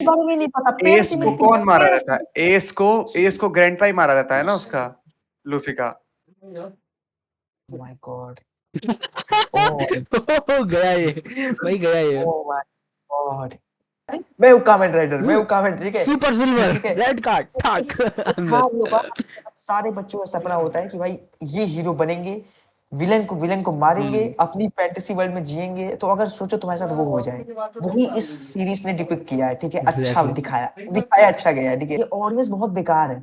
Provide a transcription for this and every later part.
बारे में नहीं पता, पेड़ एस से को मिलती है, कौन मारा पेड़ रहता से। है? एस को ग्रैंडपा ही मारा रहता है ना उसका, लूफी का। Oh my God. Oh, गया ये भाई, गया ये। oh my God. मैं हूँ कामेंट राइडर, मैं हूँ कामेंट, ठीक है। सुपर सिल्वर ठीक है, रेड कार्ड ठाक हाँ अंदर। हम लोग का सारे बच्चों का सपना होता है कि भाई ये हीरो बनेंगे, विलन को मारेंगे, अपनी फैंटेसी वर्ल्ड में जिएंगे। तो अगर सोचो तुम्हारे साथ वो हो जाए, वही इस सीरीज ने डिपिक्ट किया है, ठीक है। अच्छा Exactly. दिखाया अच्छा गया है, ठीक है। ये ऑडियंस बहुत बेकार है,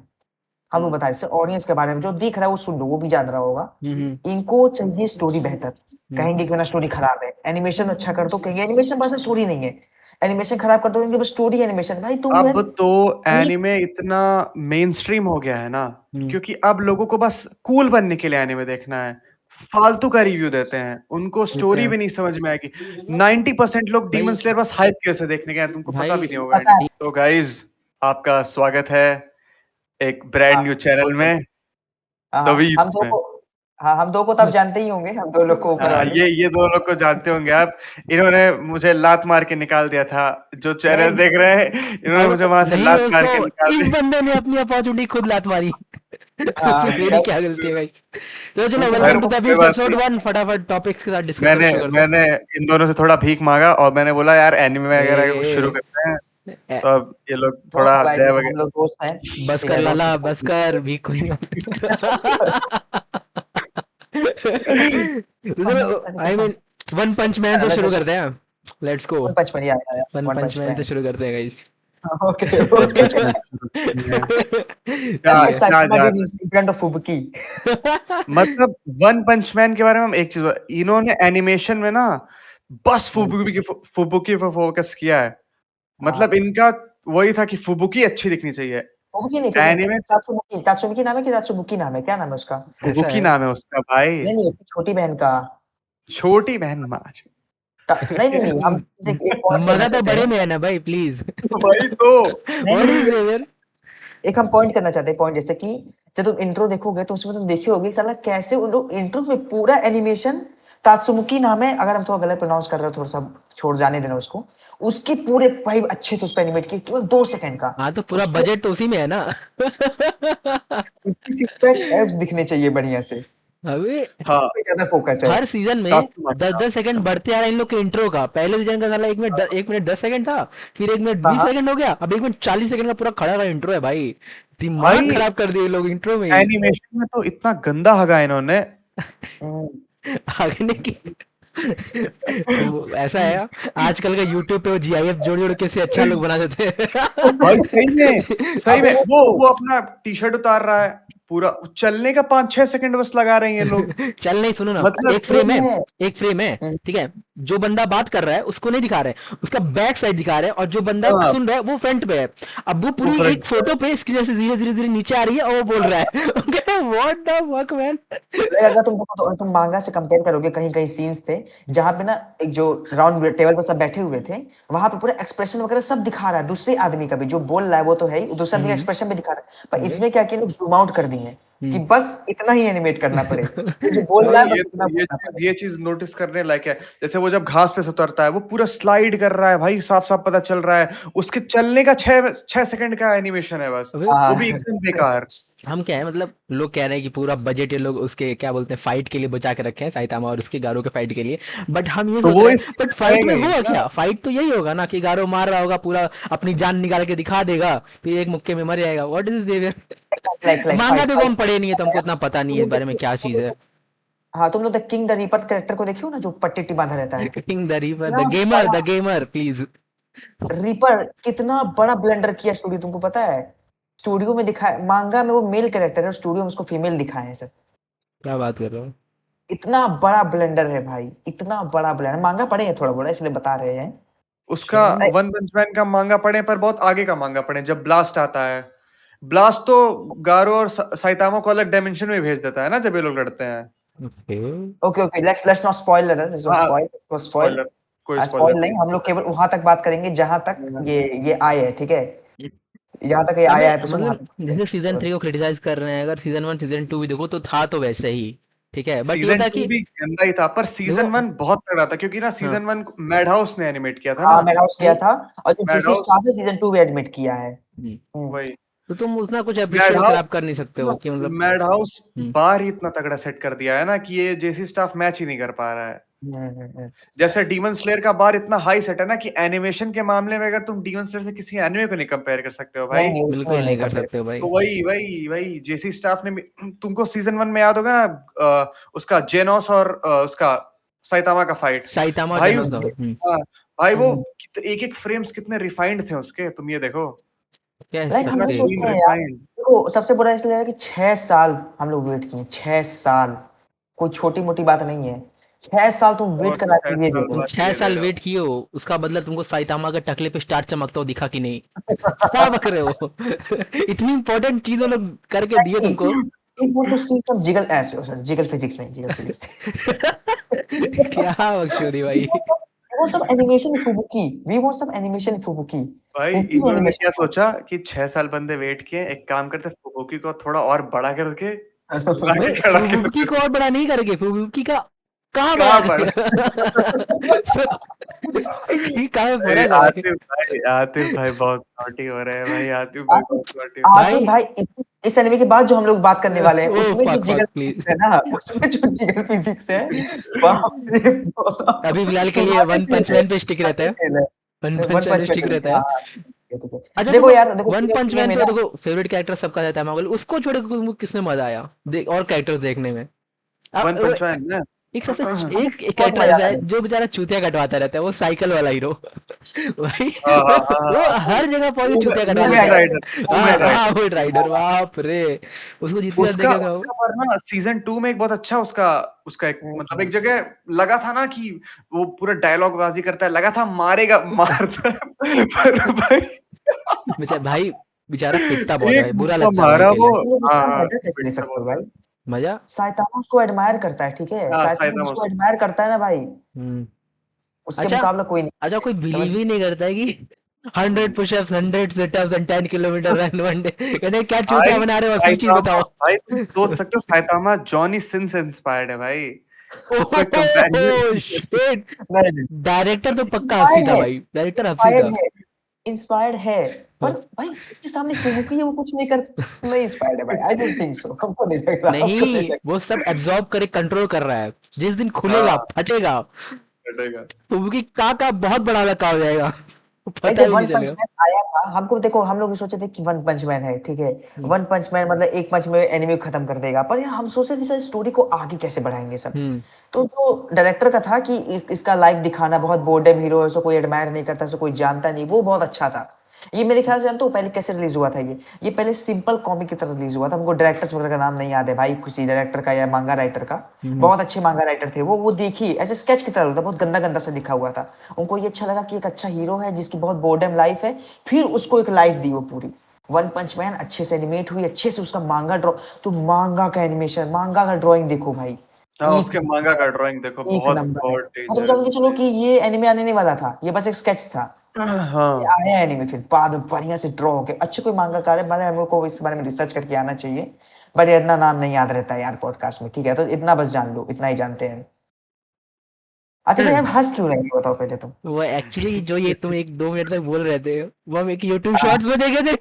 हम लोग बता रहे ऑडियंस के बारे में। जो दिख रहा है वो सुन लो, वो भी जान रहा होगा। इनको चाहिए स्टोरी बेहतर, कहेंगे कि ना स्टोरी खराब है। एनिमेशन अच्छा कर दो, कहेंगे एनिमेशन बस स्टोरी नहीं है। एनिमेशन खराब कर दो, कहेंगे बस स्टोरी एनिमेशन। भाई तुम अब यार तो एक एनिमे इतना मेन स्ट्रीम हो गया है ना, क्योंकि अब लोगों को बस कूल बनने के लिए एनिमे देखना है। फालतू का रिव्यू देते हैं, उनको स्टोरी भी नहीं समझ में आएगी। 90% लोग डीमन भाई स्लेयर बस हाइप की वजह से देखने गए हैं, तुमको पता भी भाई नहीं होगा। पता है। तो गाइज, आपका स्वागत है एक ब्रांड हाँ न्यू चैनल बोलो। में, हाँ द हाँ, हम वीप्स दो में। को हाँ हम दो को तब जानते ही होंगे, हम दो लोग को ऊपर हाँ, वाले। ये दो लोग को जानते होंगे आप। इन्होंने मुझे लात मार के निकाल दिया था, जो नहीं चैनल देख रहे हैं इन्होंने अब मुझे वहां से नहीं लात मार के दोस्तों, निकाल इस दिया। बंदे ने अपनी अपॉर्चुनिटी खुद लात मारी। हाँ उसमें मेरी क्या गलती है गाइस। तो चलो, लेकिन हम खैर वेलकम टू लोग द कोई वीप्स बात एपिसोड नहीं। 1। फटाफट टॉपिक्स के साथ डिस्कस करना मैंने शुरू करते मैंने इन दोनों से थोड़ा भीख मांगा और मैंने बोला यार एनिमे वगैरह का कुछ शुरू हैं। करते हैं। ए, तो अब ये लोग दोस्त थोड़ा भाई, दया हम वगैरह। लोग दोस्त हैं, बस ठीक कर है। लाला, दोस्त बस कर भी कोई तो चलो, I mean one punch man से शुरू करते हैं। Let's go. 1 पंच मैन याद आया, one one punch punch man से मैन। शुरू करते हैं guys. Okay one okay. Punch man शुरू करते हैं। That's क्या what ठीक क्या Saitama जा did in front of Fubuki. है। मतलब वन पंच मैन के बारे में हम एक चीज, इन्होंने एनिमेशन में ना बस फुबुकी पे फोकस किया है। हाँ मतलब इनका वही था कि फुबुकी अच्छी दिखनी चाहिए। फुबुकी नहीं, फिर एनिमे तात्सुमुकी, तात्सुमुकी नाम है कि तात्सुबुकी नाम है, क्या नाम है उसका? ऐसा फुबुकी है। नाम है उसका भाई। नहीं नहीं, उसकी छोटी बहन का। छोटी बहन माँ। नहीं नहीं नहीं, हम एक पॉइंट करना मजा तो चाहते बड़े हैं। में है ना भाई, प्लीज। वही तो। नहीं व्हाट नहीं, इज देयर। एक हम पॉइंट करना चाहते हैं। पॉइंट जैसे कि जब तुम इंट्रो देखोगे तो उसमें तुम देखे होगे साला कैसे उन लोग इंट्रो में पूरा एनिमेशन, तात्सुमुकी नाम है, अगर हम थोड़ा गलत प्रोनाउंस कर रहे हो थोड़ा सा छोड़ जाने देना उसको। उसके पूरे भाई अच्छे से उस पर एनिमेट किए, केवल 2 सेकंड का। हाँ तो पूरा उस पे बजट तो उसी में है ना। उसकी सिक्स पैक एब्स दिखने चाहिए बढ़िया से, अबे हाँ, पे ज्यादा फोकस है। हर सीजन में तात्सुमाकी दस नाम दस है सेकंड उसका। बढ़ते आ रहा है इन लोग के इंट्रो का। पहले सीजन का साला 1 मिनट 10 सेकंड था, फिर 1 मिनट 20 हाँ सेकंड हो गया, अब 1 मिनट 40 सेकंड का पूरा खड़ा का इंट्रो है भाई। दिमाग भाई खराब कर दिए लोग इंट्रो में ही। एनिमेशन में तो इतना गंदा हगा इन्होंने। हाँ। आगे नहीं की। ऐसा है, आजकल का यूट्यूब पे वो जीआईएफ जोड़ जोड़ के से अच्छा लोग बना देते भाई सही में, हैं। सही में अबे वो अपना टी शर्ट उतार रहा है, पूरा चलने का 5-6 सेकंड बस लगा रहे हैं ये लोग। चल नहीं, सुनो ना, मतलब एक फ्रेम है, है। एक फ्रेम है, ठीक है। जो बंदा बात कर रहा है उसको नहीं दिखा रहे, उसका बैक साइड दिखा रहे हैं, और जो बंदा हाँ, सुन रहा है वो फ्रंट पे है। अब वो वो पूरी फ्रंट एक फोटो पे स्क्रीन से धीरे धीरे धीरे नीचे आ रही है और वो बोल रहा है। What the fuck man. अरे अगर तुम मांगा से कंपेयर करोगे, कहीं कहीं सीन्स थे जहां पे ना एक जो राउंड टेबल पर सब बैठे हुए थे, वहां पे पूरा एक्सप्रेशन वगैरह सब दिखा रहा है, दूसरे आदमी का भी जो बोल रहा है वो तो है ही, दूसरे आदमी का एक्सप्रेशन भी दिखा रहा है। पर इसमें क्या किया, लोग जूम आउट कर दिए कि बस इतना ही एनिमेट करना पड़े, ये जो बोल रहा है भाई बस इतना बोलना पड़े। ये चीज नोटिस करने लायक है। जैसे वो जब घास पे से उतरता है, वो पूरा स्लाइड कर रहा है भाई, साफ साफ पता चल रहा है। उसके चलने का 6 सेकंड का एनिमेशन है बस, अबे वो भी हाँ एकदम बेकार। हम क्या है, मतलब लोग कह रहे हैं कि पूरा बजट ये लोग उसके क्या बोलते हैं फाइट के लिए बचा के रखे हैं, साइतामा और उसके गारो के फाइट के लिए। बट हम ये तो सोच वो रहे हैं, इसमें बट फाइट में दिखाएगा ही हुआ ना। क्या? फाइट तो यही होगा ना कि गारो मार रहा होगा पूरा, अपनी जान निकाल के दिखा देगा, फिर एक मुक्के में मर जाएगा। What is this. Like like मांगा फाइट देखो, फाइट हम पढ़े नहीं है तो हमको इतना पता नहीं तुम है इस लोग बारे में क्या चीज है। हाँ तुम लोग the king the reaper character को देखियो ना, जो पट्टी वट्टी बांधा रहता है। किंग द रीपर, इतना बड़ा द गेमर प्लीज। रीपर, कितना बड़ा ब्लेंडर किया स्टूडियो, तुमको पता है? स्टूडियो में दिखाया, मांगा में वो मेल कैरेक्टर है, स्टूडियो में उसको फीमेल दिखाए हैं सर। क्या बात कर रहे हो। इतना बड़ा ब्लेंडर है भाई, इतना बड़ा ब्लेंडर। मांगा पढ़े हैं थोड़ा बड़ा, इसलिए बता रहे हैं। उसका अरे, वन पंच मैन का मांगा पढ़े, पर बहुत आगे का मांगा पढ़े। जब ब्लास्ट आता है, ब्लास्ट तो गारो और साइतामा को अलग डायमेंशन में भेज देता है ना जब ये लोग लड़ते हैं। Okay. Okay okay, let's not spoil that, let's not हाँ, स्पॉइल, स्पॉइल। स्पॉइलर, कोई स्पॉइलर स्पॉइल नहीं, नहीं। हम लोग केवल वहां तक बात करेंगे जहां तक ये आए है, ठीक है। यहाँ तक ये अबे आया एपिसोड, वहां मतलब तक जैसे सीजन केवल। 3 को क्रिटिसाइज कर रहे हैं, अगर सीजन 1 सीजन 2 भी देखो तो था तो वैसे ही, ठीक है, बट ये सीजन था 2 कि भी गंदा ही था, पर सीजन देखो 1 बहुत तगड़ा था क्योंकि ना हाँ सीजन 1 मैडहाउस ने एनिमेट किया था हाँ ना। मैडहाउस किया भाई था, और जो जेसी मैडहाउस स्टाफ है सीजन 2 में एडमिट किया है। हम्म, वही तो तुम उसना कुछ मैड अप्रिशिएट हाउस खराब कर नहीं सकते हो कि मतलब मैड हाउस हम्म, बार ही इतना तगड़ा सेट कर दिया है ना कि ये जेसी स्टाफ मैच ही नहीं कर पा रहा है। हम्म। जैसे डीमन स्लेयर का बार इतना हाई सेट है ना कि एनिमेशन के मामले में अगर तुम डीमन स्लेयर से किसी एनिमे को नहीं कंपेयर कर सकते हो नहीं भाई। नहीं, उसमें बिल्कुल नहीं नहीं कर कंपेयर। सकते हो भाई। तो वही जेसी स्टाफ ने तुमको सीजन 1 में याद होगा ना, उसका जेनोस और उसका साइतामा का फाइट। साइतामा और भाई जेनोस का उसके हाँ, भाई वो हम्म। एक एक फ्रेम्स कितने रिफाइंड थे उसके, तुम ये देखो कह लाइक हम कितना वही सकते सोचते क्लीन हैं यार, रिफाइंड। देखो सबसे बुरा इसलिए है कि 6 साल हम लोग वेट किए, 6 साल कोई छोटी मोटी बात नहीं है। 6 साल तुम वेट और करा 6 के ये दे साल दो। तुम बाद 6 ये दे साल रहे हो। वेट किए हो, उसका बदला तुमको साइतामा के टकले पे स्टार चमकता हुआ दिखा कि नहीं? क्या बक रहे हो? इतनी इंपॉर्टेंट चीज वो लोग करके दिए Exactly. तुमको। You want to see some jiggle sorry, jiggle physics नहीं, jiggle physics क्या बकचोदी भाई। we want some animation in Fubuki. We want some animation in Fubuki. भाई Fubuki इन्होंने animation क्या सोचा कि 6 साल बंदे वेट किए, एक काम करते फुबुकी को थोड़ा और बड़ा करके लाके भाई खड़ा कर फुबुकी दे। को और बड़ा नहीं करेंगे, फुबुकी का कहाँ बड़ा कहाँ बड़ा? करेगा? ठीक, कहाँ है भाई फर्क है भाई। आतिफ भाई बहुत नॉटी हो रहे हैं भाई, आतिफ भाई आतिफ बहुत नॉटी हो आतिफ भाई भाई इस एनिमे के बाद जो हम लोग बात करने वाले हैं ओ उसमें जो fuck jiggle fuck please. Physics है ना, उसमें जो जिगल फिजिक्स है, बाप रे बाप, अभी फिलहाल के लिए सुनाने वन के पंच लिए मैन पे स्टिक रहता है। खेल है। वन वन पंच मैन पंच पे मैन स्टिक करेंगे, रहता है। हाँ ठीक है। अच्छा देखो देखो, यार, देखो वन पूरे पंच एनिमे मैन में पे ना, देखो फेवरेट कैरेक्टर सबका रहता है मांगल, उसको छोड़ के तुमको किसमें मजा आया देख और कैरेक्टर्स देखने में? वन वो पंच मैन में। एक सबसे हमें एक बहुत कैरेक्टर मजा ऐसा है आया। जो बेचारा चूतिया कटवाता रहता है, वो साइकिल वाला हीरो। भाई हाँ हाँ वो हाँ हाँ, हर जगह पहुंच के चूतिया कटवा मूमेन देता है। राइडर, मूमेन हाँ हाँ, राइडर। वो राइडर, बाप रे, उसको जितनी बार उसका देखेगा उसका पर ना सीजन 2 में एक बहुत अच्छा उसका उसका एक मतलब एक हम्म। जगह लगा था ना कि वो पूरा डायलॉग बाजी करता है, लगा था मारेगा मारता है, पर भाई बेचारा भाई, बेचारा पिटता बहुत है एक भाई, बुरा मुक्का लगता है भाई मारा वो। अकेले। तुम लोग हाँ इसका हाँ, मजा कैसे ले पिटता सकते हो बहुत है। भाई? मजा। साइतामा उसको एडमायर करता है, ठीक है, हाँ साइतामा साइदामा जिसको एडमायर करता है ना भाई, हम्म। उसके अच्छा, मुकाबला कोई नहीं। अच्छा कोई समझ बिलीव ही नहीं करता है कि 100 pushups, 100 sit-ups and 10 kilometre run one day, कहते हैं क्या चूतिया भाई बना रहे हो, असली चीज साइतामा बताओ। भाई तुम सोच सकते हो साइतामा जॉनी सिन से इंस्पायर्ड है भाई। तो कोई ओह कंपैरिजन शिट, नहीं नहीं, डायरेक्टर तो पक्का हफ्सी इंस्पायर्ड था है, भाई, डायरेक्टर हफ्सी इंस्पायर्ड था। है, इंस्पायर्ड है, पर भाई उसके सामने फुबुकी है, वो कुछ नहीं कर, नहीं इंस्पायर्ड है भाई, आई डोंट थिंक सो, हमको नहीं लग रहा, हमको नहीं नहीं, लग वो सब एब्जॉर्ब करे, कंट्रोल कर रहा है, जिस दिन खुलेगा हाँ फटेगा, कटेगा। फुबुकी का बहुत बड़ा लड़का हो जाएगा, भाई पता जब भी वन नहीं पंच चलेगा। मैन आया था, हमको देखो हम लोग भी सोचे थे कि वन पंच मैन है, ठीक है, हम्म वन पंच मैन मतलब एक पंच में एनिमे को खत्म कर देगा, पर यार हम सोचे थे सर स्टोरी को आगे कैसे बढ़ाएंगे सब। हम्म तो जो डायरेक्टर का था कि इसका लाइफ दिखाना, बहुत बोर्डम हीरो है, सो कोई एडमायर नहीं करता, सो कोई जानता नहीं, वो बहुत अच्छा था। ये मेरे ख्याल से जानते हो पहले कैसे रिलीज हुआ था, ये पहले सिंपल कॉमिक की तरह रिलीज हुआ था, हमको डायरेक्टर्स वगैरह का नाम नहीं याद है भाई, किसी डायरेक्टर का या मांगा राइटर का। हम्म बहुत अच्छे मांगा राइटर थे वो देखिए ऐसे स्केच की तरह होता, बहुत गंदा गंदा सा लिखा हुआ था। उनको ये अच्छा लगा कि एक अच्छा हीरो है जिसकी बहुत बोर्डम लाइफ है, फिर उसको एक लाइफ दी वो पूरी। वन पंच मैन अच्छे से एनिमेट हुई, अच्छे से उसका मांगा ड्रॉ, तो मांगा का एनिमेशन, मांगा का ड्राइंग देखो भाई, हाँ एक उसके मांगा का ड्राइंग देखो, एक बहुत नंबर है। बहुत और तुम डेंजरस समझ के चलो कि ये एनिमे आने नहीं वाला था, ये बस एक स्केच था, ये हाँ। आया एनिमे फिर बाद में बढ़िया से ड्रॉ होके, अच्छे कोई मांगाकार है, मैंने हम लोग को इस बारे में रिसर्च करके आना चाहिए, बट ये इतना नाम नहीं याद रहता है यार पॉडकास्ट में, ठीक है, तो इतना बस जान लो, इतना ही जानते हैं। आतिफ भाई आप हंस क्यों रहे हो, बताओ पहले तुम। वो एक्चुअली जो ये तुम 1-2 मिनट तक बोल रहे थे, वो हम एक यूट्यूब शॉर्ट्स में देखे थे।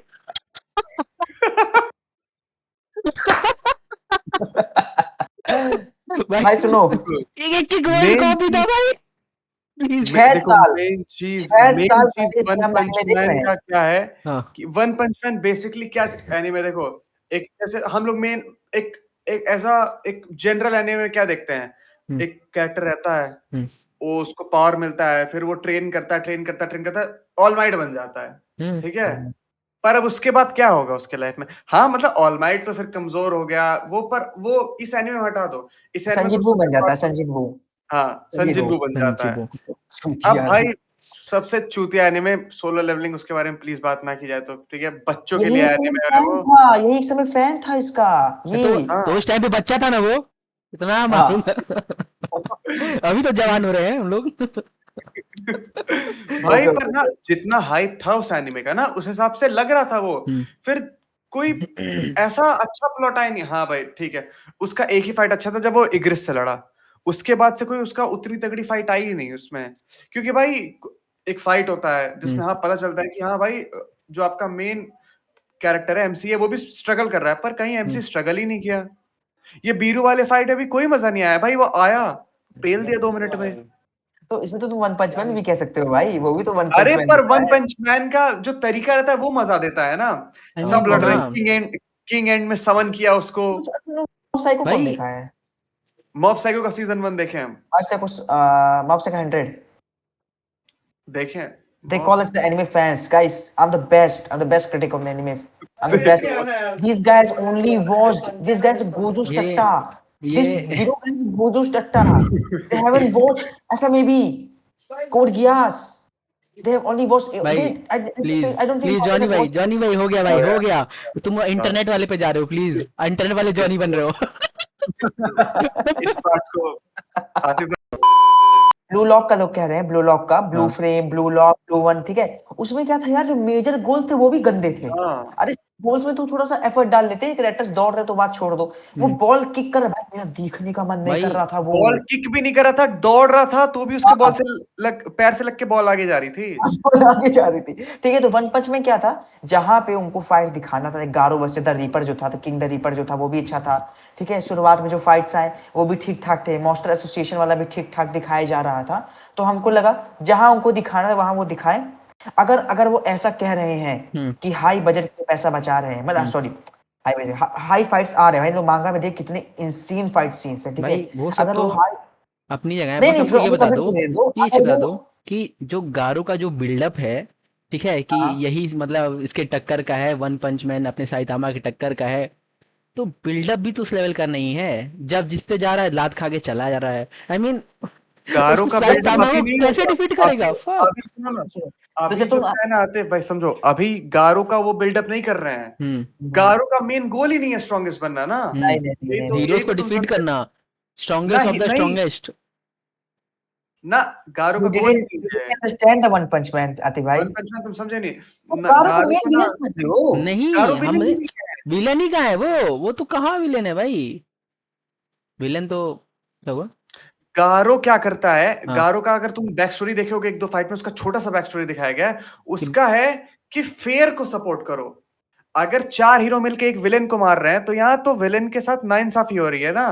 भाई भाई सुनो, देखो एक एक वर्ड मेन कॉपी था चीज भाई, प्लीज। देखो 6 साल, छह मेन साल चीज पहले से वन हम पंच एनिमे देख मैन रहे हैं। का क्या है हाँ कि वन पंच मैन बेसिकली क्या एनीमे देखो, एक जैसे हम लोग मेन एक एक ऐसा एक जनरल एनीमे में क्या देखते हैं, हम्म एक कैरेक्टर रहता है, हम्म वो उसको पावर मिलता है, फिर वो ट्रेन करता है, ऑल माइट बन जाता है, हम्म ठीक है। पर अब उसके बाद क्या होगा उसके लाइफ में, हाँ मतलब ऑल माइट तो फिर कमजोर हो गया वो, पर वो इस एनीमे में हटा दो, इस एनीमे में संजीव तुम वू बन सबसे जाता है, powerful- संजीव वू, हाँ संजीव संजिन वू, वू बन जाता है। संजीवो। अब चूतिया भाई सबसे चूतिया एनिमे सोलो लेवलिंग, उसके बारे में प्लीज बात ना की जाए तो ठीक है, बच्चों के यही लिए एक समय एनिमे है फैन वो। था, यही एक समय फैन था इसका, ये तो हाँ उस टाइम पे बच्चा था ना वो, इतना मालूम हाँ। था। अभी तो जवान हो रहे हैं हम लोग। भाई ओके पर ओके ना जितना हाइप था उस एनिमे का ना, उस हिसाब से लग रहा था वो, हम्म फिर कोई ऐसा अच्छा प्लॉट आया नहीं। हाँ भाई ठीक है, उसका एक ही फाइट अच्छा था जब वो इग्रिस से लड़ा, उसके बाद से कोई उसका उतनी तगड़ी फाइट आई ही नहीं उसमें, क्योंकि भाई एक फाइट होता है जिसमें हाँ पता चलता है कि हाँ भाई जो आपका मेन कैरेक्टर है एमसी है वो भी स्ट्रगल कर रहा है, पर कहीं एमसी स्ट्रगल ही नहीं किया। ये बीरू वाले फाइट में भी कोई मजा नहीं आया भाई, वो आया पेल दिया 2 मिनट में। तो इसमें तो तुम वन पंच मैन भी कह सकते हो भाई, वो भी तो वन पंच अरे मैन पर दिखा वन है। पंच मैन का जो तरीका रहता है वो मजा देता है ना, I सब mean, लड़ रहे हाँ किंग एंड में समन किया उसको। मॉब साइको कौन भाई देखा है? मॉब साइको का सीजन 1 देखे हम, मॉब साइको 100। देखे They call us the anime fans, guys. I'm the best. I'm the best critic of the anime. I'm the best. These guys only watched. These guys are Gojo ये Statta. This ये Hero guys are Gojo Statta. They haven't watched FMAB, Code Geass. They have only watched. भाई please I don't think please Morgan has watched. Johnny भाई हो गया भाई हो गया, तुम इंटरनेट वाले पे जा रहे हो, प्लीज इंटरनेट वाले जॉनी बन रहे हो। इस पार्ट को आतिफ ब्लू लॉक का लोग कह रहे हैं, ब्लू लॉक का ब्लू हाँ। Frame, blue lock, blue one, ठीक है। उसमें क्या था यार, जो मेजर गोल थे वो भी गंदे थे। हाँ। अरे गोल्स में तू थोड़ा सा एफर्ट डाल लेते, कैरेक्टर्स दौड़ रहे तो बात छोड़ दो, वो बॉल किक कर रहा है, भाई मेरा देखने का मन नहीं भाई, कर रहा था वो। बॉल किक भी नहीं कर रहा था, दौड़ रहा था तो भी उसके हाँ। बॉल से पैर से लग के बॉल आगे जा रही थी। बॉल आगे जा रही थी, ठीक है। तो वन पंच में क्या था, जहां पे उनको फाइट दिखाना था, गारो वर्सेस द रीपर जो था, तो किंग द रीपर जो था वो भी अच्छा था, ठीक है। शुरुआत में जो फाइट्स आए वो भी ठीक ठाक थे, मॉन्स्टर एसोसिएशन वाला भी ठीक ठाक दिखाया जा रहा था। तो हमको लगा जहां उनको दिखाना है वहां वो दिखाए। अगर वो ऐसा कह रहे हैं कि हाई बजट पे पैसा बचा रहे हैं, मतलब सॉरी हाई फाइट्स आ रहे हैं भाई, लोग मांगा में देख कितने इंसीन फाइट सीन्स है, ठीक है। भाई वो सब अगर वो तो हाई अपनी जगह है, नहीं बस नहीं आपको ये वो बता कमेंट दो करने दो, कि ये अगर बता वो दो कि जो गारो का जो बिल्डअप है, ठीक है, कि हाँ। यही मतलब इसके टक्कर का है, वन पंच मैन अपने साइतामा के टक्कर का है, तो बिल्डअप भी तो उस लेवल का नहीं है। जब जिस पे जा रहा है लात खा के चला जा रहा है, आई मीन गारो उसको का बिल्डअप साइतामा अभी को नहीं कैसे होगा। डिफीट करेगा? अभी फक। अभी सुनो ना, तो अभी जब जो तुम है ना आतिफ भाई, समझो अभी गारो का वो बिल्डअप नहीं कर रहे हैं। गारो का मेन गोल ही नहीं है स्ट्रॉन्गेस्ट बनना ना, नहीं नहीं यही नहीं तो हीरोज यही को तो तुम डिफीट समझे करना, स्ट्रॉन्गेस्ट ऑफ नहीं द नहीं स्ट्रॉन्गेस्ट। ना, गारो का you गोल didn't, नहीं you है। didn't understand the One Punch Man, Atif भाई। वन पंच मैन तुम समझे नहीं तो न, गारो को गारो मेन का विलन ना, समझ रहे हो? नहीं गारो हम विलन ही नहीं है। विलन ही कहाँ है वो तो कहाँ विलन है भाई? विलन तो क्या हुआ? गारो क्या करता है, हाँ। गारो का अगर तुम बैक स्टोरी देखोगे एक दो फाइट में, उसका छोटा सा बैक स्टोरी दिखाया गया है। उसका है कि फेयर को सपोर्ट करो। अगर 4 हीरो मिलके एक विलेन को मार रहे हैं तो यहाँ तो विलेन के साथ नाइंसाफी हो रही है ना।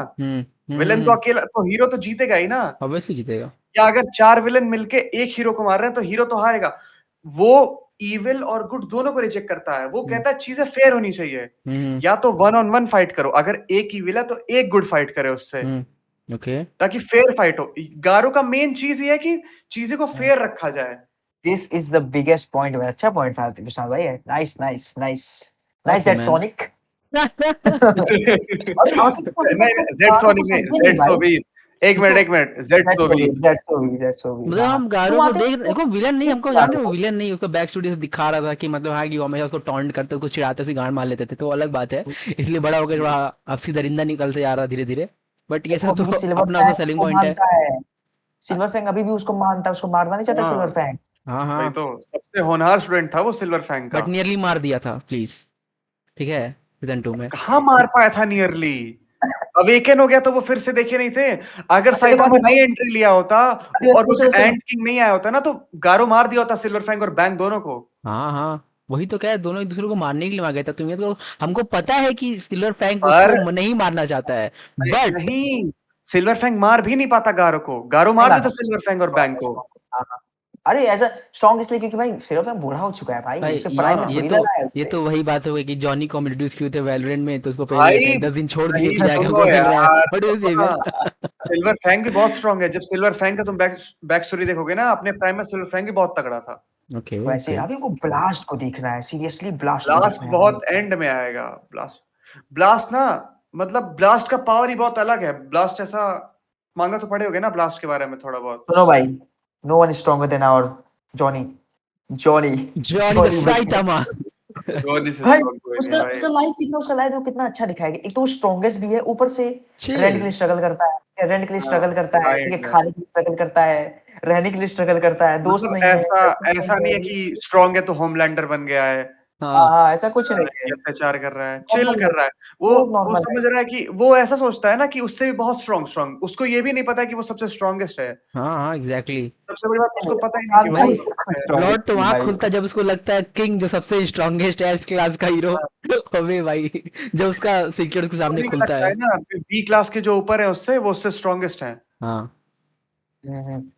विलेन तो अकेला, तो हीरो तो जीतेगा ही ना। ऑब्वियसली जीतेगा। या अगर 4 विलेन मिलके एक हीरो को मार रहे हैं तो हीरो तो हारेगा। वो इविल और गुड दोनों को रिजेक्ट करता है, वो कहता है चीजें फेयर होनी चाहिए। या तो 1 on 1 फाइट करो, अगर एक इविल है तो एक गुड फाइट करे उससे, ओके। ताकि फेयर फाइट हो। गारो का मेन चीज ये है कि चीजें को फेयर रखा जाए। This is the biggest point, भाई। अच्छा पॉइंट था विशाल भाई, nice nice nice nice Thank you, that man. Sonic. नहीं जेड सोनिक नहीं, जेड सोवी। एक मिनट जेड सोवी। मतलब हम गारो तुम को आते देख हो- देखो, विलन नहीं, हमको जान रहे हो विलन नहीं, उसका बैक स्टोरी से दिखा रहा था कि मतलब हाँ कि वो हमेशा उसको टॉन्ट करते, उसको चिढ़ाते, उसकी गांड मार लेते थे, तो अलग बात है। इसलिए बड़ा होकर थोड़ा आपसी दरिंदा निकलते जा रहा धीरे धीरे, बट ये सब तो अभी सिल्वर अपना अपना फैंग सेलिंग उसको पॉइंट है। मानता है, सिल्वर फैंग अभी भी उसको मानता है, उसको मारना नहीं चाहता हाँ। Silver fang. हाँ वही हाँ, तो सबसे होनहार स्टूडेंट था वो सिल्वर फैंग का। बट नियरली मार दिया था, प्लीज, ठीक है, सीजन 2 में। कहाँ मार पाया था नियरली? अवेकन हो गया तो वो फिर से देखे नहीं थे। अगर साइतामा नहीं एंट्री लिया होता और वो एंड किंग नहीं आया होता ना, तो गारो मार दिया होता सिल्वर फैंग और बैंग दोनों को। हाँ हाँ, वही तो क्या है, दोनों एक दूसरे को मारने के लिए मार गए थे। तुम्हें तो हमको पता है कि सिल्वर फैंग पर उसको नहीं मारना चाहता है, बट नहीं, सिल्वर फैंग मार भी नहीं पाता गारो को, गारो मार देता सिल्वर फैंग और बैंग को। अरे ऐसा स्ट्रॉन्ग इसलिए क्योंकि भाई सिल्वर फैंग बूढ़ा हो चुका है भाई, भाई उसके प्राइम में थोड़ी लड़ा है ये उससे। तो वही बात हो गई कि जॉनी को हम इंट्रोड्यूस किए थे वैलोरेंट में, तो उसको भाई, पहले 10 दिन छोड़ दिए, नहीं फिर जाके सुनो हमको मिल रहा है। यार, What is it, हाँ, man? सिल्वर फैंग भी बहुत स्ट्रांग है। जब सिल्वर फैंग का तुम बैक स्टोरी देखोगे ना, अपने प्राइम में सिल्वर फैंग भी बहुत तगड़ा था। ओके वैसे ओके। अभी हमको ब्लास्ट को देखना है, सीरियसली ब्लास्ट को ब्लास्ट देखना है बहुत भाई। एंड में आएगा। ब्लास्ट ना, मतलब ब्लास्ट का पावर ही बहुत अलग है। ब्लास्ट ऐसा मांगा तो पड़े होगे ना ब्लास्ट के बारे में थोड़ा बहुत। सुनो भाई, no one is stronger than our Johnny Johnny the Saitama. Johnny से भाई strong कोई नहीं उसका भाई। उसका लाइफ देखो कितना अच्छा दिखाया गया। एक तो वो स्ट्रॉन्गेस्ट भी है, ऊपर से Chill. रेंट के लिए स्ट्रगल करता है, रेंट के लिए स्ट्रगल करता है, ठीक है, right, खाने के लिए स्ट्रगल करता है, रहने के लिए स्ट्रगल करता है, दोस्त मतलब नहीं है, ऐसा नहीं है कि स्ट्रांग है तो होमलैंडर बन गया है। हाँ हाँ, ऐसा कुछ नहीं ये है। अत्याचार कर रहा है, चिल नॉर्मल है, कर रहा है। बहुत वो नॉर्मल है। समझ रहा है कि वो ऐसा सोचता है ना कि उससे भी बहुत स्ट्रॉन्ग उसको ये भी नहीं पता कि वो सबसे स्ट्रॉन्गेस्ट है। हाँ हाँ एग्जैक्टली। सबसे बड़ी बात उसको पता ही नहीं कि 4 वो भाई साल से स्ट्रॉन्गेस्ट खुद है। स्ट्रॉन्गेस्ट प्लॉट तो थी वहां भाई। खुलता है जब उसको लगता है किंग जो सबसे स्ट्रॉन्गेस्ट है इस क्लास का हीरो हाँ, हमें भाई जब उसका सीक्रेट उसके सामने सभी को खुलता लगता है। है ना बी क्लास के जो ऊपर है उससे वो उससे स्ट्रॉन्गेस्ट है। हाँ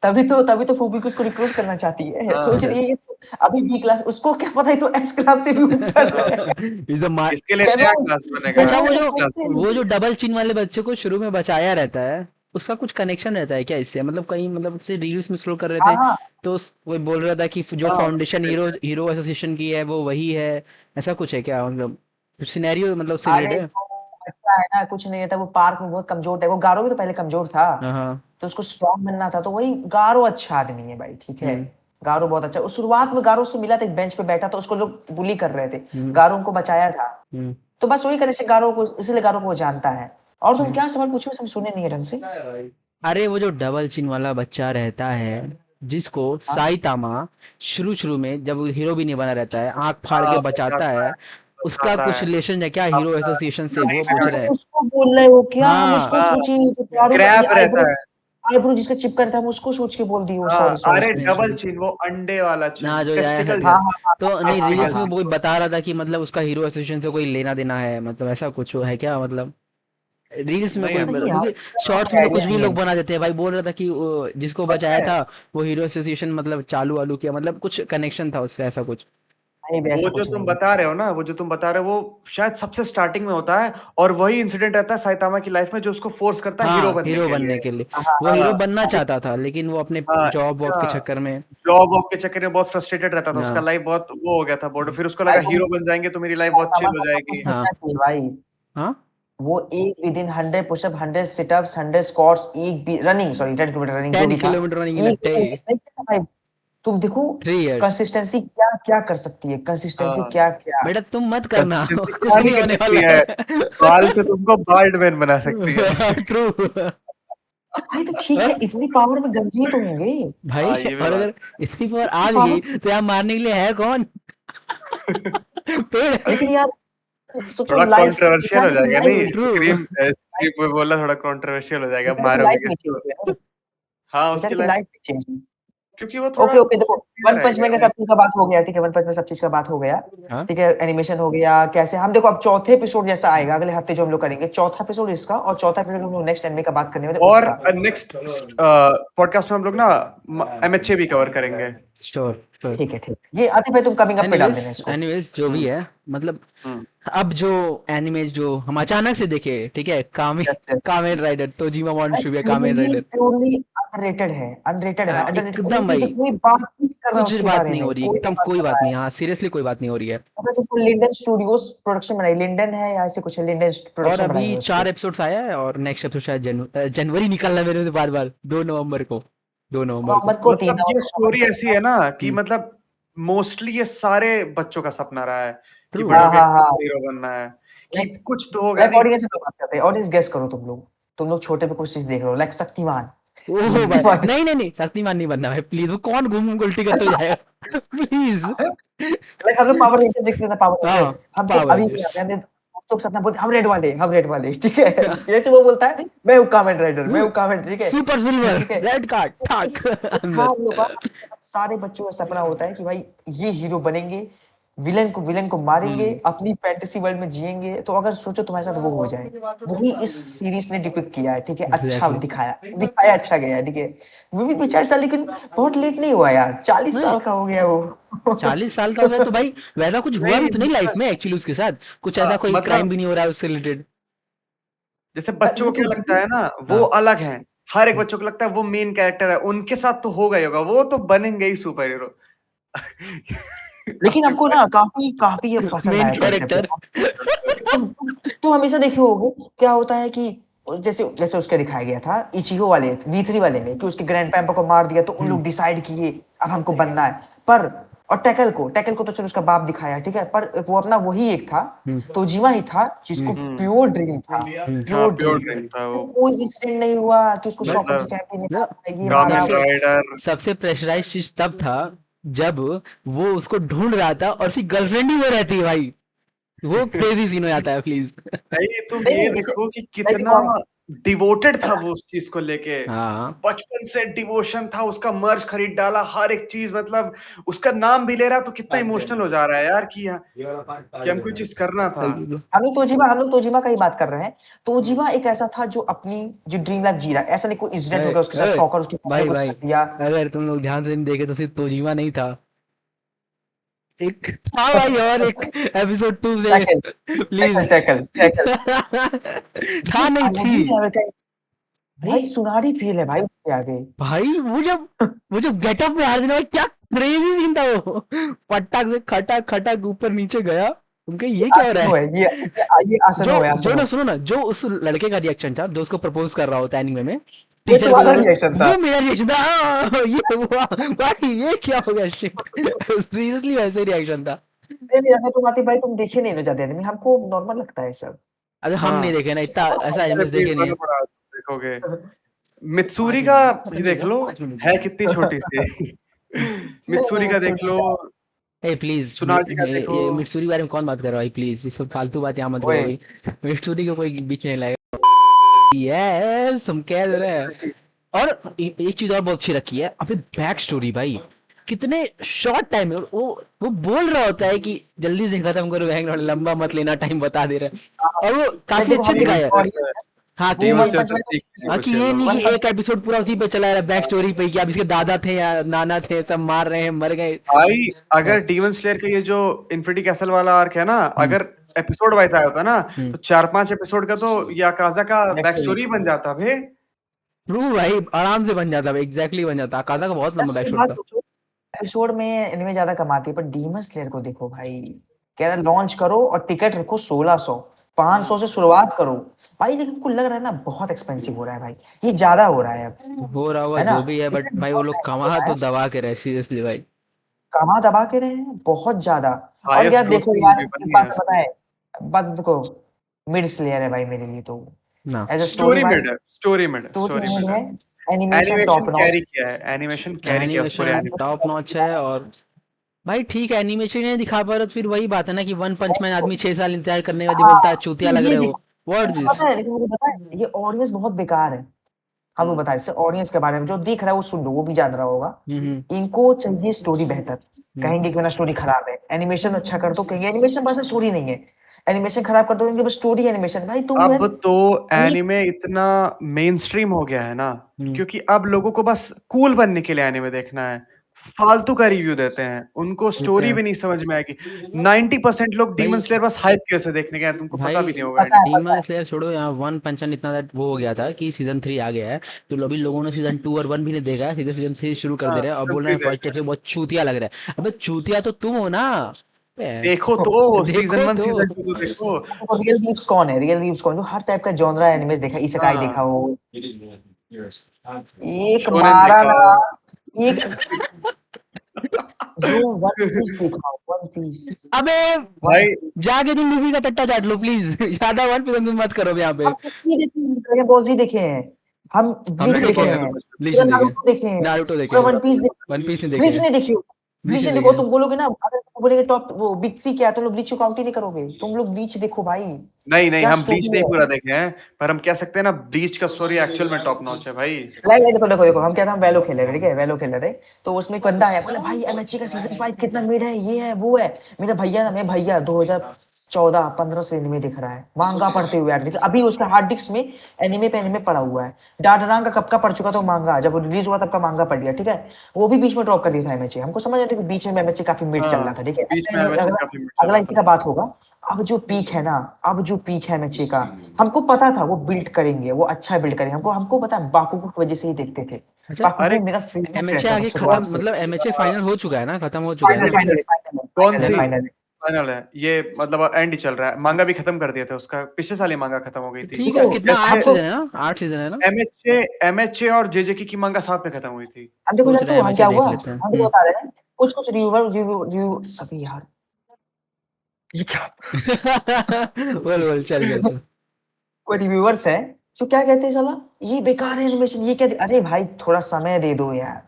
तभी तो फूबी उसको रिक्रूट करना चाहती है। सोच हाँ, रही है ये तो अभी बी क्लास, उसको क्या पता है तो एस क्लास से भी ऊपर है। हाँ, इज अ मार। इसके लिए नया जेनोस क्लास बनेगा, अच्छा वो जो एस क्लास। डबल चिन वाले बच्चे को शुरू में बचाया रहता है उसका कुछ कनेक्शन रहता है क्या इससे, मतलब कहीं मतलब से रील्स में स्क्रॉल कर रहे हाँ थे हाँ तो कोई बोल रहा था कि जो हाँ, फाउंडेशन हीरो हीरो एसोसिएशन की है वो वही है, ऐसा कुछ है क्या, मतलब कुछ सिनेरियो मतलब उससे अरे रिलेटेड है। जो बच्चा है ना, कुछ नहीं रहता, वो पार्क में बहुत कमजोर था, वो गारो भी तो पहले कमजोर था, हाँ हाँ। तो उसको स्ट्रांग बनना था, तो वही गारो अच्छा आदमी है भाई, ठीक है। हम्म गारो बहुत अच्छा, उस शुरुआत में गारो से मिला था, एक बेंच पे बैठा था, उसको लोग बुली कर रहे थे, हम्म गारो उनको बचाया था, हम्म तो बस वही कनेक्शन गारो को, इसीलिए गारो को वो जानता है। और तुम हम्म। क्या सवाल पूछे, हम सुने नहीं है ढंग से। अरे वो जो डबल चिन वाला बच्चा रहता है जिसको हाँ साइतामा शुरू शुरू में जब वो हीरो भी नहीं बना रहता है आंख फाड़ के हाँ, बचाता बताता है, है, उसका बताता कुछ है। रिलेशन है क्या हीरो अपना एसोसिएशन से, लड़ाई वो में पूछ अरे रहे जाके हैं। उसको बोल रहे हो क्या, हम हाँ उसको हाँ, सोची जो गारो का ये ग्रैब रहता आईब्रो, है। आईब्रो जिसका चिपका था, हम उसको सोच के बोल दी, वो हाँ, सॉरी सॉरी अरे सॉरी नहीं डबल सॉरी। चिन वो अंडे वाला ना चिन, जो यार हट टेस्टिकल गया। हाँ हाँ हाँ तो हाँ नहीं हाँ हाँ टेस्टिकल रील्स में हाँ। चिन। कोई बता रहा था कि मतलब उसका हीरो एसोसिएशन से कोई लेना देना है, मतलब ऐसा कुछ है क्या, मतलब रील्स में नहीं कोई हमें नहीं यार, क्योंकि शॉर्ट्स में तो आइडिया कुछ भी नहीं है। लोग बना देते हैं भाई, बोल रहा था कि वो जिसको पता बचाया है था वो हीरो एसोसिएशन मतलब चालू वालू किया, मतलब कुछ कनेक्शन था उससे ऐसा कुछ। नहीं भी वो ऐसा जो कुछ तुम नहीं है। बता रहे हो ना, वो जो तुम बता रहे हो वो शायद सबसे स्टार्टिंग में होता है और वही इंसिडेंट रहता है साइतामा की लाइफ में जो उसको फोर्स करता है हीरो हाँ बनने हीरो के बनने लिए। के लिए। हाँ हाँ वो हाँ हीरो हाँ, बनना हाँ चाहता था लेकिन वो अपने हाँ, जॉब वॉब के इसका चक्कर में। जॉब वॉब के चक्कर में बहुत फ्रस्ट्रेटेड रहता था, उसका हाँ लाइफ बहुत वो हो गया था बोर्ड, फिर उसको भाई लगा तुम हीरो बन जाएंगे तो मेरी लाइफ बहुत साइतामा चिल हो को सब कुछ जाएगी। हाँ सीखना चाहिए भाई। हाँ। वो एक within 100 pushup, 100 situps, 100 squats, एक भी रनिंग, सॉरी 10 किलोमीटर रनिंग जो 10 भी था, किलोमीटर रनिंग इन एक भी दिन मिस नहीं किया था भाई। तुम देखो 3 years। कंसिस्टेंसी क्या क्या कर सकती है, कंसिस्टेंसी हाँ, क्या क्या। बेटा तुम मत करना कंसिस्टेंसी क्या कुछ नहीं नहीं कर होने सकती वाला है, बाल से है। तुमको बाल्डमैन बना सकती है। ट्रू। भाई तो ठीक है, इतनी पावर में गंजे ही तो होंगे। भाई हाँ, ये भी और बात अगर इतनी पावर आ इतनी भी पावर, गई तो यहाँ मारने के लिए है कौन? पेड़। लेकिन यार सोचो थोड़ा लाइफ, कंट्रोवर्शियल हो बेचारे की जाएगा लाइफ नहीं, नहीं ट्रू। चेंज हुई, स्क्रीम में बोलना थोड़ा कंट्रोवर्शियल हो जाएगा, बेचारे की मारोगे लाइफ नहीं चेंज किसको। हुई है ना, हाँ, उसकी बेचारे की लाइफ लाइफ नहीं चेंज हुई। क्योंकि वो थोड़ा ओके ओके, देखो क्लियर वन है पंच मैन का ये। सब चीज का बात हो गया, ठीक है, वन पंच में सब चीज का बात हो गया, हाँ ठीक है, एनिमेशन हो गया कैसे, हम देखो अब चौथे एपिसोड जैसा आएगा अगले हफ्ते, जो हम लोग करेंगे चौथा एपिसोड इसका, और चौथा एपिसोड हम लोग नेक्स्ट एनिमे का बात करने वाले और उसका। नेक्स्ट पॉडकास्ट में हम लोग ना एमएचए भी कवर करेंगे। Sure sure. ठीक है ठीक है, ये आतिफ भाई तुम कमिंग अप पे डाल एनीवेज देना इसको। एनीवेज जो भी हम्म है मतलब हम्म अब जो एनिमे जो हम अचानक से देखे, ठीक है, यस यस। कामेन राइडर तो जीमा मॉन्टेस्यूबी कामेन प्योरली राइडर। प्योरली अनरेटेड है भाई, अंडररेटेड, एकदम भाई कोई बात नहीं कर रहा है कुछ उसके बात बारे नहीं में, हो रही, कोई नहीं एकदम बात कोई कर बात रहा नहीं, है। हाँ सीरियसली कोई बात नहीं हो रही है। अब उसको लिंडन स्टूडियोज प्रोडक्शन बनाई, लिंडन है या ऐसे कुछ है, लिंडन और प्रोडक्शन अभी बनाई है 4 उसको। एपिसोड्स आया है और नेक्स्ट एपिसोड शायद जनवरी निकलना है मेरे से बार बार 2 नवंबर को, 2 नवंबर को। नवंबर को, 3 मतलब ये नवंबर को स्टोरी ऐसी है ना कि हम्म मतलब मोस्टली ये सारे बच्चों का सपना रहा है कि ट्रू। बड़े हाँ होके हाँ हाँ, हीरो बनना है, कि लाइक कुछ तो होगा लाइक नहीं। ऑडियंस पे बात करते हैं, ऑडियंस गेस करो तुम लोग छोटे पे कुछ चीज देख रहे हो, लाइक शक्तिमान। ओह भाई शक्तिमान नहीं नहीं नहीं शक्तिमान नहीं बनना भाई प्लीज, वो कौन घूम घूम के उल्टी करते हुए जाएगा प्लीज। लाइक हम लोग पावर रेंजर्स देखते थे ना, पावर हाँ रेंजर्स, हम तो पावर अभी भी रेंजर्स। हमने दोस्तों के साथ ना बोलते, हम रेड वाले ठीक है। जैसे वो बोलता है मैं हूँ कामेन राइडर, मैं हूँ कामेन, ठीक है। सुपर सिल्वर ठीक है, रेड कार्ड ठाक वो था अंदर। हम लोग का, सारे बच्चों का सपना होता है कि भाई ये हीरो बनेंगे, विलन को मारेंगे, हम्म अपनी फैंटेसी वर्ल्ड में जिएंगे, तो अगर सोचो तुम्हारे साथ वो हो जाए, वही इस सीरीज ने डिपिक्ट किया है, ठीक है, अच्छा एग्जैक्टली। दिखाया अच्छा गया है, ठीक है। वो भी बेचारे साल, लेकिन बहुत लेट नहीं हुआ यार, 40 नहीं साल का हो गया वो। 40 साल का हो गया तो भाई वैसा कुछ हुआ भी नहीं तो नहीं लाइफ मतलब में एक्चुअली उसके साथ, कुछ ऐसा कोई क्राइम मतलब भी नहीं हो रहा है उससे रिलेटेड। जैसे बच्चों को क्या लगता है ना, वो हाँ अलग है, हर एक बच्चों को लगता है वो मेन कैरेक्टर है, उनके साथ तो होगा ही होगा, वो तो बनेंगे ही सुपर हीरो। लेकिन हमको ना काफी काफी ये पसंद मेन आया कॉन्सेप्ट कैरेक्टर। यार। तुम हमेशा देखे होगे क्या होता है कि जैसे जैसे उसके दिखाया गया था इचिगो वाले V3 वाले में, कि उसके ग्रैंड पैम्पा को मार दिया तो उन लोग डिसाइड किए अब हमको बनना है, पर और टैकल को तो चलो उसका बाप दिखाया, ठीक है, पर वो अपना वही एक था, तोजिमा ही था जिसको हम्म प्योर ड्रीम था, हाँ, प्योर प्योर ड्रीम। ड्रीम था वो। कोई इंसिडेंट नहीं हुआ कि उसको बट शॉपर की मतलब फैमिली ने मतलब मारा, ये मारा। कामेन सबसे राइडर। सबसे प्रेशराइज चीज तब था जब वो उसको ढूंढ रहा था और उसकी गर्लफ्रेंड ही वो रहती है भाई, वो क्रेजी सीन हो जाता है प्लीज। भाई तुम नहीं ये नहीं जैसे देखो कि लाइक कितना डिवोटेड था वो उस चीज को लेके। हाँ बचपन से डिवोशन था, उसका मर्च खरीद डाला, हर एक चीज, मतलब उसका नाम भी ले रहा, तो कितना इमोशनल हो जा रहा है यार कि हमको ये चीज करना था। हम लोग तोजीमा का ही बात कर रहे हैं। तोजीमा एक ऐसा था जो अपनी जो ड्रीम लाइफ जी रहा है, ऐसा नहीं कोई इंसिडेंट हो गया उसके साथ शॉकर उसकी भाई मम्मी को भाई मार दिया। अगर तुम लोग ध्यान से नहीं देखे तो सिर्फ तोजीमा नहीं था, एक था भाई और एक एपिसोड 2 से टैकल प्लीज। टैकल टैकल था नहीं अलग थी ही लेवल का भाई। भाई, सुनारी फील है भाई उसके आगे। भाई वो जब गेटअप में आ रहे क्या क्रेजी सीन था वो, पटाख से खटक खटक ऊपर नीचे गया, उनके ये क्या हो रहा आसनो है। है ये आसनो है जो आसनो। ना सुनो ना, जो उस लड़के का रिएक्शन था जो उसको प्रपोज कर रहा होता है एनीमे में, ये टीचर को तुम्हारा जो, रिएक्शन था। वो मेरा रिएक्शन था। ये हुआ भाई, ये क्या हो गया शिट। सीरियसली वैसे रिएक्शन था। नहीं नहीं अगर तुम आती भाई, तुम देखे नहीं ना ज्यादा anime, हमको नॉर्मल लगता है सब। अरे हम नहीं हाँ, देखे ना इतना, ऐसा अरे एनिमेस प्लीज देखे नहीं मानो है। पड़ा देखोगे। मित्सूरी 5 का मिनट खत्म भी नहीं देख होगा, लो, 5 मिनट है में। कितनी छोटी सी। नहीं मित्सूरी नहीं का देख लो, ए प्लीज, सुनाटी का देखो। ये मिट्सूरी के बारे में कौन बात कर रहा है भाई, प्लीज ये सब फालतू बात यहाँ मत करो ओए भाई। मिट्सूरी को कोई बीच में नहीं लाएगा। यस हम कह रहे हैं। और एक चीज और बहुत अच्छी रखी है अबे, बैक स्टोरी भाई, कितने शॉर्ट टाइम में वो बोल रहा होता है कि जल्दी से खत्म करो बैंक, लंबा मत लेना, टाइम बता दे रहे हैं, और वो नहीं काफी देखो अच्छे हम डीमन दिखाया है। स्लेयर ऑडियंस से है हाँ कि वो डीमन वन ये, स्लेयर पंच से मैन सीख नहीं हाँ कुछ कि ये ये लोग। नहीं वन कि पंच एक एपिसोड पूरा उसी पे चला रहा है बैक स्टोरी पे कि अब इसके दादा थे या नाना थे सब मार रहे हैं मर गए। भाई अगर डीमन स्लेयर का ये जो इन्फिनिटी कैसल वाला आर्क है ना, हम्म अगर एपिसोड वाइज आया होता ना, हम्म तो 4-5 एपिसोड का तो याकाजा का बैक एक्चुअली स्टोरी बन जाता भे। ट्रू भाई, आराम से बन जाता, एग्जैक्टली बन जाता, काजा का बहुत लंबा बैक एक स्टोरी बात था। सोचो, एपिसोड में एनिमे ज्यादा कमाती है पर डीमन स्लेयर को देखो भाई, कह रहा लॉन्च करो और टिकट रखो 1600, 500 से शुरुआत करो। भाई लेकिन हमको लग रहा है ना बहुत एक्सपेंसिव हो रहा है भाई, ये ज्यादा हो रहा है अब, हो रहा होगा है ना। जो भी है, बट टिकट भाई वो बहुत लोग महंगा हो कमा रहा तो है, दबा के रहे सीरियसली भाई। कमा दबा के रहे हैं बहुत ज्यादा। और हाईएस्ट यार देखो ग्रोसिंग यार मूवी एक बनी है बात इसकी। बताए, बात देखो, मिड स्लेयर है भाई मेरे लिए तो, ना as a story story wise mid है, स्टोरी मिड है, स्टोरी स्टोरी मिड मिड है। है, animation animation top notch. Carry किया है, एनिमेशन कैरी किया उस पूरे एनिमेशन एनिमे। टॉप नॉच है, और भाई ठीक है एनिमेशन नहीं दिखा पा रहे तो फिर वही बात है ना कि वन पंच मैन आदमी 6 साल इंतजार करने के बाद ही हाँ बोलता है चूतिया लग ये रहे हो। देखो, व्हाट मुझे दिस। पता है लेकिन मुझे पता है ये ऑडियंस बहुत बेकार है। हम लोग बताए ऑडियंस के बारे में, जो देख रहा है वो सुन लो, वो भी जान रहा होगा। हम्म इनको चाहिए स्टोरी बेहतर, हम्म कहेंगे कि ना स्टोरी खराब है, एनिमेशन अच्छा कर दो कहेंगे एनिमेशन बस स्टोरी नहीं है, एनिमेशन खराब कर दो कहेंगे बस स्टोरी एनिमेशन। भाई तुम यार अब तो एक एनिमे इतना मेन स्ट्रीम हो गया है ना, हम्म क्योंकि अब लोगों को बस कूल बनने के लिए एनिमे देखना है। फालतू का रिव्यू देते हैं, उनको देते स्टोरी हैं भी नहीं समझ में आएगी। 90% लोग डीमन भाई। स्लेयर बस हाइप की वजह से देखने गए हैं, तुमको पता भाई भी नहीं होगा एंड में। पता डीमन है स्लेयर छोड़ो, यहाँ वन पंचन इतना वो हो गया था कि सीजन 3 आ गया है, तो अभी लोगों ने सीजन 2 और 1 भी नहीं देखा है, सीधे सीजन 3 शुरू कर दे हाँ, रहे हैं और सीजन बोल रहे 3 हैं देख फर्स्ट रहे हैं। एपिसोड बहुत चूतिया लग रहा है। अबे चूतिया तो तुम हो ना बे, देखो तो सीजन देखो 1 तो। सीजन 2 तो देखो। देखो रियल लीव्स कौन है, रियल लीव्स कौन जो हर टाइप का जॉनरा एनिमेस देखा, इसेकाई हाँ, देखा हो, एक शोनेन मारा देखा ना, हो। एक जो वन पीस देखा हो, वन पीस, अबे वन भाई जाके तुम मूवी का टट्टा चाट लो प्लीज। ज्यादा वन पे तुम मत करो यहाँ पे। हम कुछ नहीं देखे हैं, ड्रैगन बॉल जी देखे हैं, हम हमने ब्लीच ड्रैगन देखे देखे बॉल हैं, जी तो हैं, बचपन ब्लीच पूरा नहीं देखे, नारुतो देखे हैं, नारुतो देखे पूरा हैं, वन पीस देखे, वन पीस नहीं देखे ब्लीच हैं, नहीं देखी हो। ब्लीच ब्लीच नहीं नहीं देखे देखो, हैं। तुम बोलोगे ना अगर तुम बोलेंगे टॉप वो बिग थ्री क्या है, तुम लोग ब्लीच को काउंट ही नहीं करोगे, तुम लोग ब्लीच देखो भाई, नहीं नहीं, क्या हम ब्लीच स्टोरी नहीं है। पूरा देखे हैं, पर हम कह सकते हैं ना ब्लीच का स्टोरी एक्चुअल में टॉप नॉच है भाई। लाइक देखो देखो देखो, हम क्या था, हम वैलो खेल रहे थे, ठीक है वैलो खेल रहे थे, तो उसमें एक बंदा आया बोला भाई एमएचए का सीजन 5 कितना मिड है, ये है वो है। मेरा भैया ना, मैं भैया 2014-15 से एनिमे दिख रहा है, मांगा पढ़ते हुए यार, लेकिन अभी उसका हार्ड डिस्क में एनिमे पे एनिमे पड़ा हुआ है। डाडरांग का कब का पढ़ चुका था वो मांगा, जब वो रिलीज हुआ तब का मांगा पढ़ लिया, ठीक है। वो भी बीच में ड्रॉप कर दिया था एमएचए, हमको समझ आता है कि बीच में एमएचए काफी मिड चल हाँ, रहा था, ठीक है। बीच में एमएचए अगला काफी मिड चल अगला रहा इसी था। का बात होगा। अब जो पीक है ना, अब जो पीक है एमएचए का, हमको पता था वो बिल्ड करेंगे, वो अच्छा बिल्ड करेंगे, हमको हमको पता है बाकुगो की वजह से ही देखते थे। अच्छा अरे बाकुगो मेरा फेवरेट एमएचए कैरेक्टर था आगे शुरुआत खत्म, से। मतलब एमएचए फाइनल हो चुका है ना, खत्म हो चुका है फाइनल ना। फाइनल फाइनल कौन फाइनल सी फाइनल फाइनल है ये, मतलब एंड ही चल रहा है, मांगा भी खत्म कर दिया था उसका, पिछले साल ही मांगा खत्म हो गई तो थी। ठीक है, देखो कितना जैसे 8 हमको, सीजन है ना, 8 सीजन है ना। एमएचए एमएचए और जेजेके की मांगा साथ में खत्म हुई थी। हम देखो सोच रहे जानते हैं हो हम एमएचए क्या देख हुआ, लेते हैं। हम देखो बता रहे हैं, कुछ कुछ रिव्यूअर रिव्यू रिव्यू अभी यार ये क्या, बोल बोल चल चल चल। कोई रिव्यूअर्स हैं जो क्या कहते हैं, साला ये बेकार है एनिमेशन, ये क्या अरे भाई थोड़ा समय दे दो यार,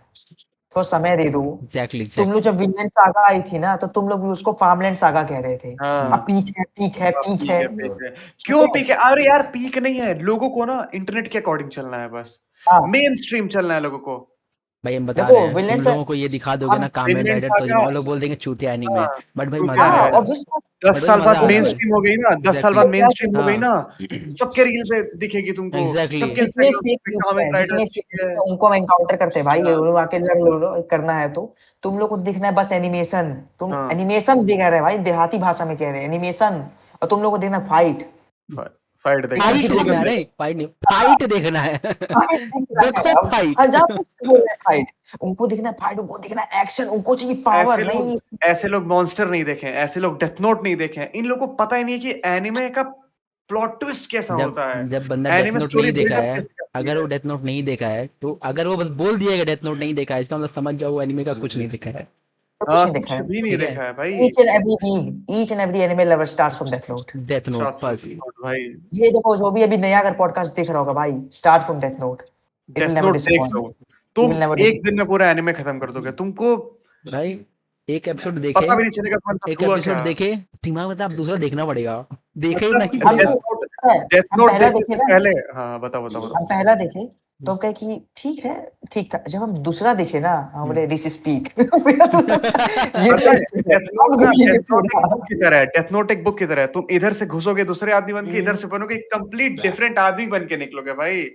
तो समय दे दो। एग्जैक्टली तुम लोग जब विनलैंड सागा आई थी ना तो तुम लोग भी उसको फार्मलैंड सागा कह रहे थे। हाँ अब पीक है, पीक है, पीक पीक है। है पीक है। ठीक क्यों है। पीक है? अरे यार पीक नहीं है, लोगों को ना इंटरनेट के अकॉर्डिंग चलना है बस, हाँ मेन स्ट्रीम चलना है लोगों को। भाई हम बता देखो रहे हैं, तुम विनलैंड से लोगों को ये दिखा दोगे हम ना कामेन विनलैंड राइडर, तो सागा, वो लोग बोल देंगे चूतिया एनीमे है, हाँ बट भाई तू मजा क्या आ हाँ है, रहा है, ऑब्वियस 10 बट भाई साल मजा बाद आ मेन रहा है स्ट्रीम हो गई ना, 10 साल एग्जैक्टली बाद मेन क्या स्ट्रीम हो करूं। गई हाँ ना, सबके रील पे दिखेगी तुमको, एग्जैक्टली सबके जितने इंस्टाग्राम फेक पे लोग कामेन हैं, राइडर जितने ठीक फेक है। लोग हैं, उनको हम एनकाउंटर करते हैं भाई, हाँ वो आके लड़ लो करना है तो। तुम लोग को दिखना है बस एनिमेशन, तुम हाँ एनिमेशन दिख रहा है भाई, देहाती भाषा में कह रहे हैं एनिमेशन। और तुम लोग को देखना फाइट। फाइट देखना है फाइट जितने देखना है, शोगन नहीं फाइट नहीं, हाँ, फाइट देखना है फाइट दिख रहा है देखो अब। फाइट हजार कुछ बोल रहे हैं फाइट, उनको दिखना है फाइट, उनको दिखना है एक्शन, उनको चाहिए ऐसे पावर लोग नहीं। ऐसे लोग मॉन्स्टर नहीं देखे, ऐसे लोग डेथ नोट नहीं देखे, इन लोगों को पता ही नहीं है कि एनिमे का प्लॉट ट्विस्ट कैसा जब होता है, जब बंदा डेथ एनिमे नोट स्टोरी नहीं देखा बिल्डअप है, कैसे करती अगर वो है। डेथ नोट नहीं देखा है, तो अगर वो बस बोल दिया कि डेथ नोट नहीं देखा है, इसका मतलब समझ जाओ वो एनिमे का कुछ नहीं देखा है, तो कुछ हाँ नहीं देखा कुछ है। भी नहीं ठीक है। देखा है भाई। Each and every anime lover starts from death note. Death note शास्त्र बस। भाई, ये देखो जो भी अभी नया अगर पॉडकास्ट देख रहा होगा भाई, start from death note. It will death never note देख डिसअपॉइंट, लो, यू तुम विल नेवर एक दिन में पूरा एनिमे खत्म कर दोगे, तुमको भाई एक एपिसोड देखे, पता भी नहीं चलेगा तुम्हारे साथ एक हुआ एपिसोड क्या। देखे, दिमाग में था अब दूसरा देखना पड़ेगा, देखे ही मतलब नहीं हमको पड़ेगा। पता है, डेथ हम नोट पहला देखने देखे से ना, पहले, हाँ बताओ बताओ बताओ। हम पहला देखे तो हम कहे कि ठीक है, ठीक था। जब हम दूसरा देखे ना हम बोले दिस इज पीक। ये पता है नेक्स्ट है, डेथ नोट अब ना, देखिए डेथ नोट एक पूरा। बुक की तरह है, डेथ नोट एक बुक की तरह है, तुम इधर से घुसोगे दूसरे आदमी बन के, इधर से बनोगे एक कंप्लीट डिफरेंट आदमी बन के निकलोगे भाई,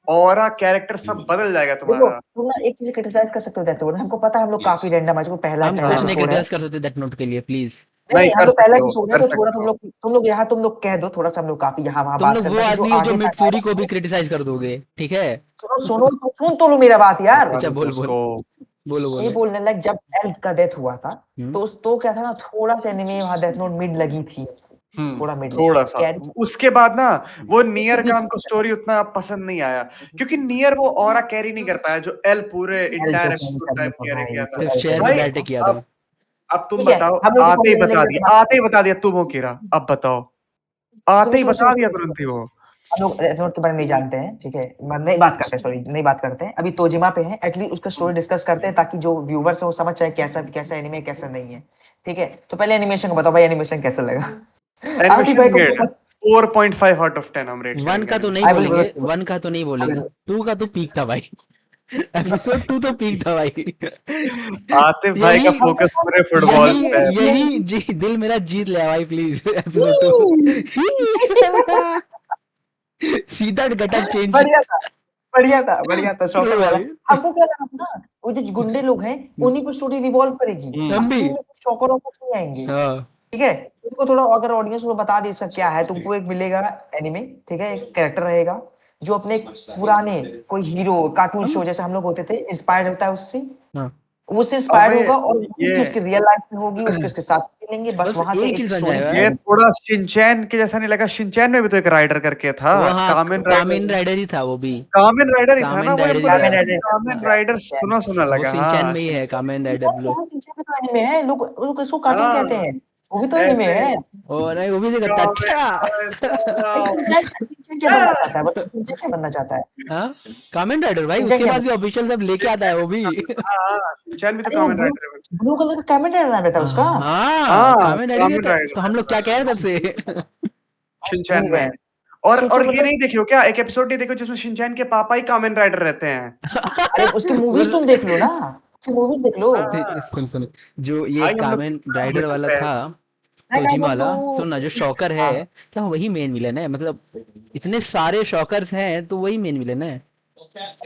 ऑरा कैरेक्टर सब बदल जाएगा देखो तुम्हारा। तुम ना एक चीज क्रिटिसाइज कर सकते हो डेथ नोट, हमको पता है हम लोग काफी रैंडम है, जो पहला हम पहला कुछ नहीं एपिसोड है। क्रिटिसाइज कर सकते डेथ नोट के लिए, प्लीज। नहीं नहीं नहीं, हम कर लोग पहला सकते हो, एपिसोड है कर तो थोड़ा सकते हो। तुम लोग कह दो, थोड़ा सा हम लोग काफी यहाँ वहाँ तुम बात लोग वो करते हैं, जो आदमी हो जो आगे का मिट्सूरी को भी क्रिटिसाइज कर दोगे, ठीक है। सुनो सुनो तो सुन तो लो मेरा बात यार। बता अच्छा दो बोल बोल, उसको। बोलो ये बोलो। बोलने लग, जब एल्क का डेथ हुआ था हम्म तो क्या था ना, थोड़ा सा एनिमे वहां डेथ नोट मिड लगी थी, थोड़ा मिड लगी थोड़ा थी सा, कैरी उसके बाद ना वो के नियर का बीच हमको स्टोरी उतना पसंद नहीं आया, क्योंकि नियर वो ऑरा कैरी नहीं कर पाया जो एल पूरे एल जो इंटायर कैरी एपिसोड करना टाइम था कैरी भाई, किया था। जो सिर्फ एल चेयर कैरी पे भाई बैठे करना किया था। था। अब तुम ठीक है, बताओ, हम लोग आते ही को बता लगे दिया, आते ही बता दिया तुम हो कीरा, अब बताओ, आते ही सुनो बता सुनो दिया सुनो सुनो, तुरंत ही वो। हम लोग डेथ नोट के बारे में नहीं जानते हैं, ठीक है, नहीं बात करते, सॉरी नहीं बात करते हैं, अभी तोजिमा पे हैं, एटलीस्ट उसका स्टोरी डिस्कस करते हैं ताकि जो व्यूवर्स है वो समझ जाए कैसा कैसा एनिमे कैसा नहीं है। ठीक है, तो पहले एनिमेशन को बताओ भाई, एनिमेशन कैसा लगा। आदि एनिमेशन भाई को ग्रेड, 4.5 आउट ऑफ 10 हम रेट वन करेंगे का तो नहीं आई एनिमेशन। विल बोलेंगे, वन का तो नहीं बोलेंगे, टू का तो पीक था भाई। एपिसोड 2 तो पीक था भाई। आतिफ भाई का यही फोकस पूरे यही फुटबॉल्स पे है। यही जी दिल मेरा जीत ले भाई प्लीज। एपिसोड 2 सीधा गटअप चेंज। बढ़िया था, बढ़िया था, बढ़िया था, लो शॉकर वाला। भाई हमको क्या लगा था ना, वो जो गुंडे लोग हैं उन्हीं पर स्टोरी रिवॉल्व करेगी, हम भी असली में कुछ शॉकर वॉकर नहीं आएंगे। हाँ ठीक है, तुमको थोड़ा अगर ऑडियंस को बता दे सक क्या है, तुमको एक मिलेगा एनिमे, ठीक है, एक कैरेक्टर रहेगा जो अपने पुराने कोई हीरो कार्टून हम शो जैसे हम लोग होते थे इंस्पायर्ड होता है उससे, हाँ उससे इंस्पायर्ड अबे होगा और वही ये चीज उसकी रियल लाइफ में होगी, उसके साथ मिलेंगे, बस बस वहां से एक एक चीज समझ स्टोरी आएगा, ये चलेगी। थोड़ा शिनचैन के जैसा नहीं लगा? शिनचैन में भी तो एक राइडर करके था, वो हाँ कामेन कामेन राइडर, राइडर ही था वो भी, कामेन राइडर ही था ना, कामेन वही राइडर हमको ही लगा था, कामेन कि राइडर कामेन राइडर शिनचैन, सुना सुना वो लगा। सिंचैन हाँ में ही है शिनचैन, कामेन राइडर शिनचैन ब्लो। क्या है? शिनचैन भी तो एनिमे है, लोग इसको कार्टून कहते हाँ हैं, वो भी तो एनिमे ऐसे है। और नहीं वो भी नहीं करता कामेन अच्छा। भाई शिनचैन शिनचैन क्या बनना चाहता है, बताओ शिनचैन क्या बनना चाहता है? हाँ कामेन राइडर भाई, शिनचैन उसके क्या बाद भी ऑफिशियल सब लेके आता है वो भी। हाँ शिनचैन भी तो अरे वो कामेन ब्लू राइडर है। ब्लू कलर का कामेन राइडर नाम रहता है उसका। हाँ हाँ कामेन राइडर ही कामेन रहता है, राइडर तो हम लोग क्या कह रहे हैं तब से। शिनचैन भूल में। गए। और शिनचैन ये मतलब, नहीं देखियो क्या, एक एपिसोड नहीं देखो जिसमें शिनचैन के पापा ही कामेन राइडर रहते हैं? अरे उसकी मूवीज उस तुम देख लो ना, उसकी मूवीज देख लो। हाँ हाँ सुन सुन, जो ये भाई हम लोग कामेन राइडर वाला पे था That kind तोजिमा of वाला, तो सुन ना जो शॉकर है, हाँ क्या वही मेन विलन है? मतलब इतने सारे शॉकर्स हैं तो वही मेन विलन है।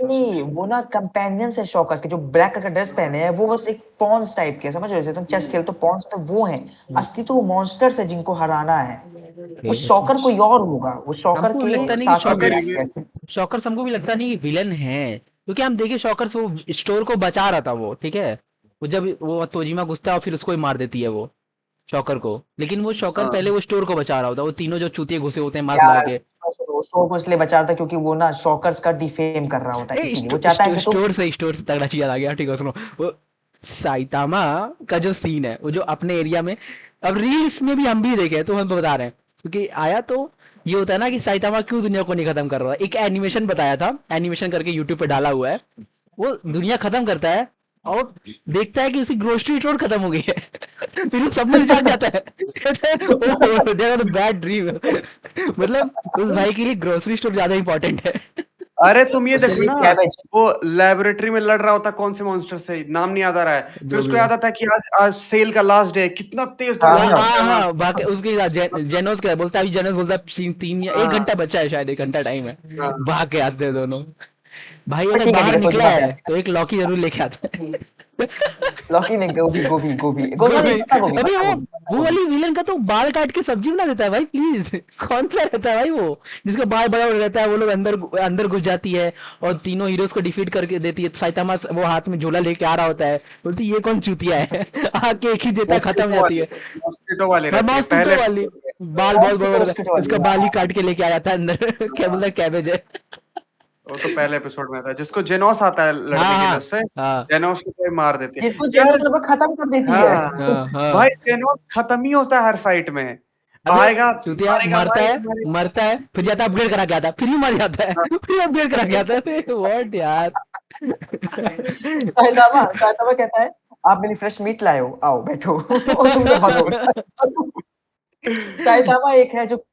नहीं, वो ना कंपेनियंस है शॉकर्स के, जो ब्लैक कलर का ड्रेस पहने हैं वो बस एक पॉन्स टाइप के, समझ रहे हो, जैसे तुम चेस खेलते तो पॉन्स तो वो हैं, असली तो वो मॉन्स्टर्स है जिनको हराना है। वो शॉकर कोई और होगा, वो शॉकर हमको भी लगता के नहीं कि साथ में शॉकर्स, जाएंगे ऐसे। शॉकर्स हमको भी लगता नहीं कि विलन है, क्योंकि हम देखे शॉकर्स वो स्टोर को बचा रहा था वो, ठीक है, वो जब वो तोजिमा घुसता है और फिर उसको ही मार देती है वो शॉकर को, लेकिन वो शॉकर हाँ पहले वो स्टोर को बचा रहा होता है, वो तीनों जो चूतिए घुसे होते हैं मास्क लगा यार के। स्टोर को इसलिए बचा रहा था क्योंकि वो ना शॉकर्स का डिफेम कर रहा होता है, ए, इसीलिए वो चाहता है कि तुम स्टोर से तगड़ा चीज आ गया, ठीक है सुनो, वो साइतामा का जो सीन है, वो जो अपने एरिया में, अब रील्स में भी हम भी देखे हैं तो हम बता रहे हैं, क्योंकि आया तो ये होता है ना कि साइतामा क्यों दुनिया को नहीं खत्म कर रहा है, एक एनिमेशन बताया था, एनिमेशन करके यूट्यूब पे डाला हुआ है, वो दुनिया खत्म करता है और देखता है कि उसकी ग्रोसरी स्टोर खत्म हो गई है। फिर वो सब में जाग जाता है, कहता है oh there was a bad dream. मतलब उस भाई के लिए ग्रोसरी स्टोर ज्यादा इंपॉर्टेंट है। अरे तुम ये उसके देखो लिए ना, कैबेज। वो लेबोरेटरी में लड़ रहा होता कौन से मॉन्स्टर से, नाम नहीं याद आ रहा है, फिर जो उसको भी है। याद आता है कि आज आज सेल का लास्ट डे है, कितना तेज हाँ दौड़ता हाँ है वहां हाँ से। बाकी उसके साथ जेनोस क्या बोलता है, अभी जेनोस बोलता है तीन या एक हाँ घंटा बचा है, शायद 1 घंटा टाइम है। हाँ भाग के आते हैं दोनों। भाई हाँ, अगर ठीक बाहर है निकला तोजिमा पे है आते तो एक लॉकी जरूर लेके आता है। हैं। लौकी नहीं, गोभी गोभी गोभी गोभी नहीं, गोभी। अबे पत्ता वो गोभी पत्ता वो गोभी। वाली विलन का तो बाल काट के सब्जी बना देता है भाई, प्लीज। कौन सा रहता है भाई वो, जिसका बाल बड़ा बड़ा रहता है, वो लोग अंदर अंदर घुस जाती है और तीनों हीरोज को डिफीट करके देती है। साइतामा वो हाथ में झोला लेके आ रहा होता है, बोलती है, ये कौन चूतिया है। आके एक ही देता है, खत्म हो जाती है। मॉस्किटो वाली हाँ रहती है मॉस्किटो पहले वाली, episode में। बाल बहुत बड़ा बड़ा रहता मॉस्किटो है, वाली उसका बाल ही काट के लेके आ जाता है अंदर। क्या बोलता है, कैबेज है। वो तो पहले एपिसोड में था, जिसको जेनोस आता है हाँ लड़ने के लिए हाँ उससे, हाँ जेनोस को कोई मार देती है जिसको यार। जेनोस लगभग खत्म कर देती है। हाँ हाँ भाई, हाँ। जेनोस खत्म ही होता है हर फाइट में, अबे आएगा चूतिया मारेगा मरता भाई है, मारेगा। मरता है, फिर जाता है अपग्रेड करा के आता है, फिर भी मर जाता है, हाँ, फिर अपग्रेड करा के आता है। व्हाट यार। साइतामा साइतामा कहता है, आप मेरी फ्रेश मीट लाए हो, आओ बैठो। और तुम सब भागोगे। साइतामा एक है जो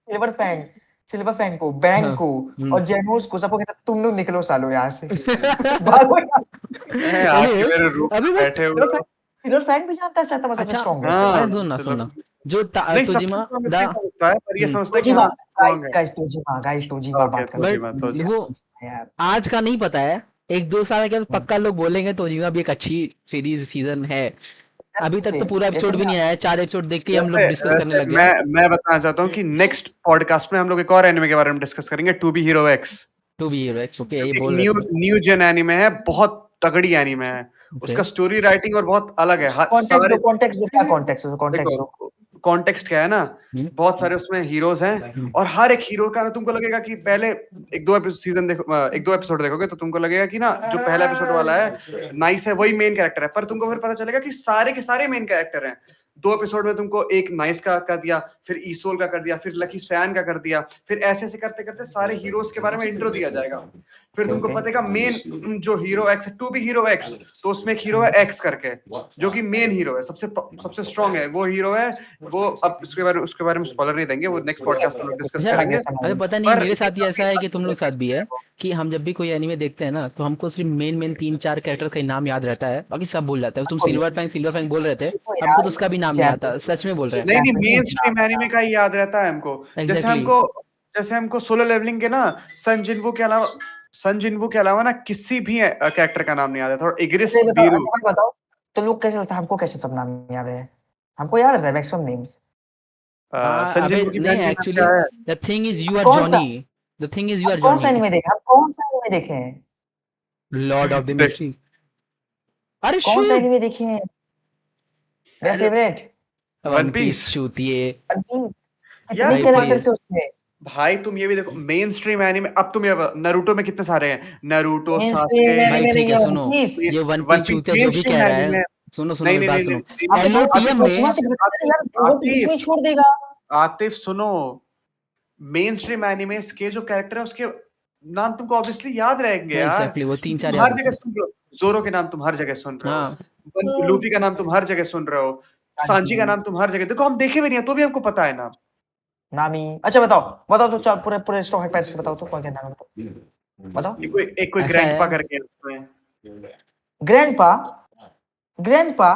सिल्वर फैंग को, बैंग हाँ, को हम्म। और जेनोस को सबको कहता है, तुम लोग निकलो सालो यहाँ से। भागो यहाँ आके Anyways, मेरे रूम अभी में वो बैठे हुए सिल्वर हो। फैंग सिल्वर फैंग भी जानता है साइतामा सबसे अच्छा, स्ट्रॉन्गेस्ट है। अरे हाँ सुन ना सुन सिल्वर, ना, जो नहीं सबसे तोजिमा स्ट्रॉन्ग दा इसलिए समझता है, पर ये समझता है कि तोजिमा, हाँ स्ट्रॉन्ग गाइस है। गाइस तोजिमा ओके बात कर रहा बट तोजिमा हूँ। तोजिमा। देखो, यार आज का नहीं पता है, 1-2 साल के बाद हम्म। पक्का लोग बोलेंगे तोजिमा भी एक अच्छी सीरीज सीजन है। अभी तक जैसे तो पूरा जैसे एपिसोड भी मैं नहीं आया है, 4 एपिसोड देख के ही हम वैसे लोग डिस्कस करने वैसे लग गए हैं। मैं बताना चाहता हूँ कि नेक्स्ट पॉडकास्ट में हम लोग एक और एनिमे के बारे में डिस्कस करेंगे, to be hero X, to be hero X, okay, ये क्योंकि बोल रहे न्यू थे। न्यू जेन एनिमे है, बहुत तगड़ी एनिमे है। ओके। उसका स्टोरी राइटिंग और बहुत अलग है, सारे कॉन्टेक्स्ट दो, क्या कॉन्टेक्स्ट दो, कॉन्टेक्स्ट दो। देखो कॉन्टेक्स्ट क्या है ना, हम्म, बहुत सारे उसमें हीरोज हैं, हम्म, और हर एक हीरो का ना तुमको लगेगा कि पहले एक दो एपिसोड देखोगे तो तुमको लगेगा कि ना जो पहला एपिसोड वाला है नाइस है, वही मेन कैरेक्टर है, पर तुमको फिर पता चलेगा कि सारे के सारे मेन कैरेक्टर हैं। 2 एपिसोड में तुमको एक नाइस का कर दिया, फिर ईसोल का कर दिया, फिर लकी सैन का कर दिया, फिर ऐसे ऐसे करते करते सारे हीरोज के बारे में इंट्रो दिया जाएगा। फिर तुमको ओके पता मेन जो हीरो एक्स है, टू बी हीरो एक्स, तो उसमें एक हीरो है एक्स करके, जो कि मेन हीरो है, सबसे सबसे स्ट्रांग है वो हीरो है। वो अब उसके बारे में स्पॉइलर नहीं देंगे, वो नेक्स्ट ठीक है पॉडकास्ट में लोग डिस्कस अच्छा, समझ गया करेंगे। अरे समझ पता नहीं, पर मेरे ये साथ ही ऐसा काफी है कि तुम अच्छी लोग साथ भी एनिमे है है वो। कि हम जब भी कोई एनीमे देखते हैं ना, तो हमको सिर्फ मेन मेन 3-4 कैरेक्टर्स का ही नाम याद रहता है, बाकी सब भूल जाते हैं। तुम सिल्वर फैंग बोल रहे थे, देखो हमको तो यार, उसका भी नाम नहीं आता, सच में बोल रहे हैं। नहीं नहीं, मेन जैपनीज स्ट्रीम एनिमे का ही याद रहता है हमको। जैसे एग्जैक्टली। हमको जैसे हमको सोलो लेवलिंग के ना सन जिनवू के अलावा ना किसी भी कैरेक्टर का नाम नहीं याद रहता, और इग्रिस बीरू। अच्छा भाई बताओ, तो लोग कैसे लगता है, हमको कैसे सब नाम याद है? हमको याद रहता है मैक्सिमम नेम्स। सन अबे जिनवू की नहीं, फैमिली नाम एक्चुअली क्या है? The thing is you are कौन सा Johnny, the thing is you हम आर कौन सा जॉनी, एनिमे देखे, हम कौन सा एनिमे देखे हैं? लॉर्ड ऑफ द देख, मिस्ट्री। अरे कौन सा शिट, एनिमे देखे हैं? मेरा favourite one one piece. Piece चूतिए। One piece. कितने यार भाई तुम कैरेक्टर्स प्लीज। है उसमें? भाई तुम ये भी देखो, मेन स्ट्रीम एनिमे, अब तुम ये नरूटो में कितने सारे हैं, नरूटो, मेन स्ट्रीम सास्के। भाई एनिमे ठीक नहीं है, है वन सुनो, पीस। ये वन वन पीस पीस चूतिया मेन जो भी स्ट्रीम कह रहा एनिमे है, है। सुनो सुनो नहीं मेरी नहीं बात नहीं सुनो। नहीं, आप बताओ, एलओटीएम तोजिमा में, से पूछते हैं यार, वो तो बीच आतिफ में ही छोड़ देगा। आतिफ सुनो, मेन स्ट्रीम एनिमेस के जो कैरेक्टर है उसके नाम तुमको ऑब्वियसली याद रहेंगे यार। एग्जैक्टली वो 3-4 तुम याद हर रहते जगह हैं। सुन रहे हो, जोरो के नाम तुम हर जगह सुन रहे हाँ, हो, लूफी का नाम तुम हर जगह सुन रहे हो, सांची का सांची, नाम तुम हर जगह, देखो हम देखे भी नहीं है तो भी हमको पता है नाम। नामी। अच्छा बताओ बताओ तो, चल पूरे पूरे स्टॉक पैच के बताओ तो, कौन क्या नाम है बताओ। एक कोई ऐसा ग्रैंडपा है। करके है उसमें। ग्रैंडपा, ग्रैंडपा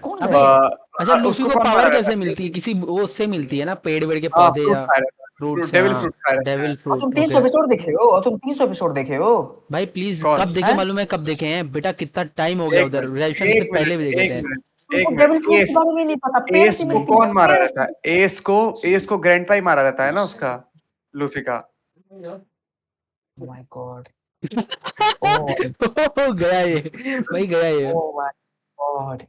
कौन अबे ग्रैंडपा? अच्छा, लूफी उसको को कौन मारा पावर रहता कैसे है? मिलती है, किसी वो उससे मिलती है ना, पेड़ वेड़ के हाँ, पौधे फ्रूट या खाया रहता है, फ्रूट फ्रूट, से, डेविल हाँ। फ्रूट खाया रहता है। डेविल और तुम फ्रूट, 300 ओके। एपिसोड देखे हो, और तुम 300 एपिसोड देखे हो? भाई प्लीज, कौन? कब देखे हैं? मालूम है, कब देखे हैं बेटा, कितना टाइम हो गया एक उधर, मिनट ग्रेजुएशन से एक पहले भी मिनट देखे एक थे। मिनट तुमको एक डेविल मिनट फ्रूट के एस बारे में नहीं पता, पेड़ एस से को मिलती है कौन मारा पेड़ रहता से। है? एस को ग्रैंडपा ही मारा रहता है ना उसका, लूफी का। माय गॉड, ओह ओ गया ये, भाई गया ये। ओह माय गॉड,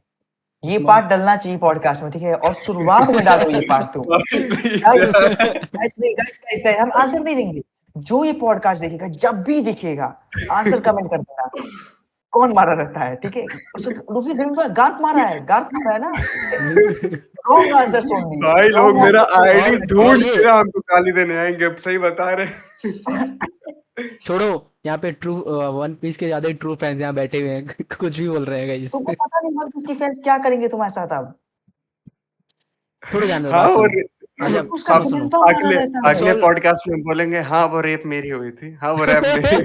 ये पार्ट डलना चाहिए पॉडकास्ट में, ठीक है? और शुरुआत में डालो ये पार्ट तुम। प्लीज गाइस यार। गाइस नहीं, गाइस हम आंसर नहीं देंगे। जो ये पॉडकास्ट देखेगा, जब भी दिखेगा, आंसर कमेंट कर देना, कौन मारा रहता है, ठीक है? उसे लूफी फिल्म में गार्प मारा है, गार्प मारा है ना। रॉन्ग आंसर सुन दी, भाई लोग रॉन्ग मेरा आंसर। आईडी और ढूंढ ये के हमको गाली देने आएंगे, अब सही बता रहे। छोड़ो, यहाँ पे ट्रू वन पीस के ज्यादा ट्रू फैंस यहाँ बैठे हुए हैं कुछ भी बोल रहे हैं गाइस। तुमको पता नहीं वन पीस के फैंस क्या करेंगे तुम्हारे साथ अब। छोड़ो, जाने दो, हाँ, बात सुनो। और अच्छा, उसका अब सुनो सुनो। घंटों मारा अगले रहता है। अगले सोल पॉडकास्ट में बोलेंगे, हाँ वो रेप मेरी हुई थी, हाँ वो रैप मेरी।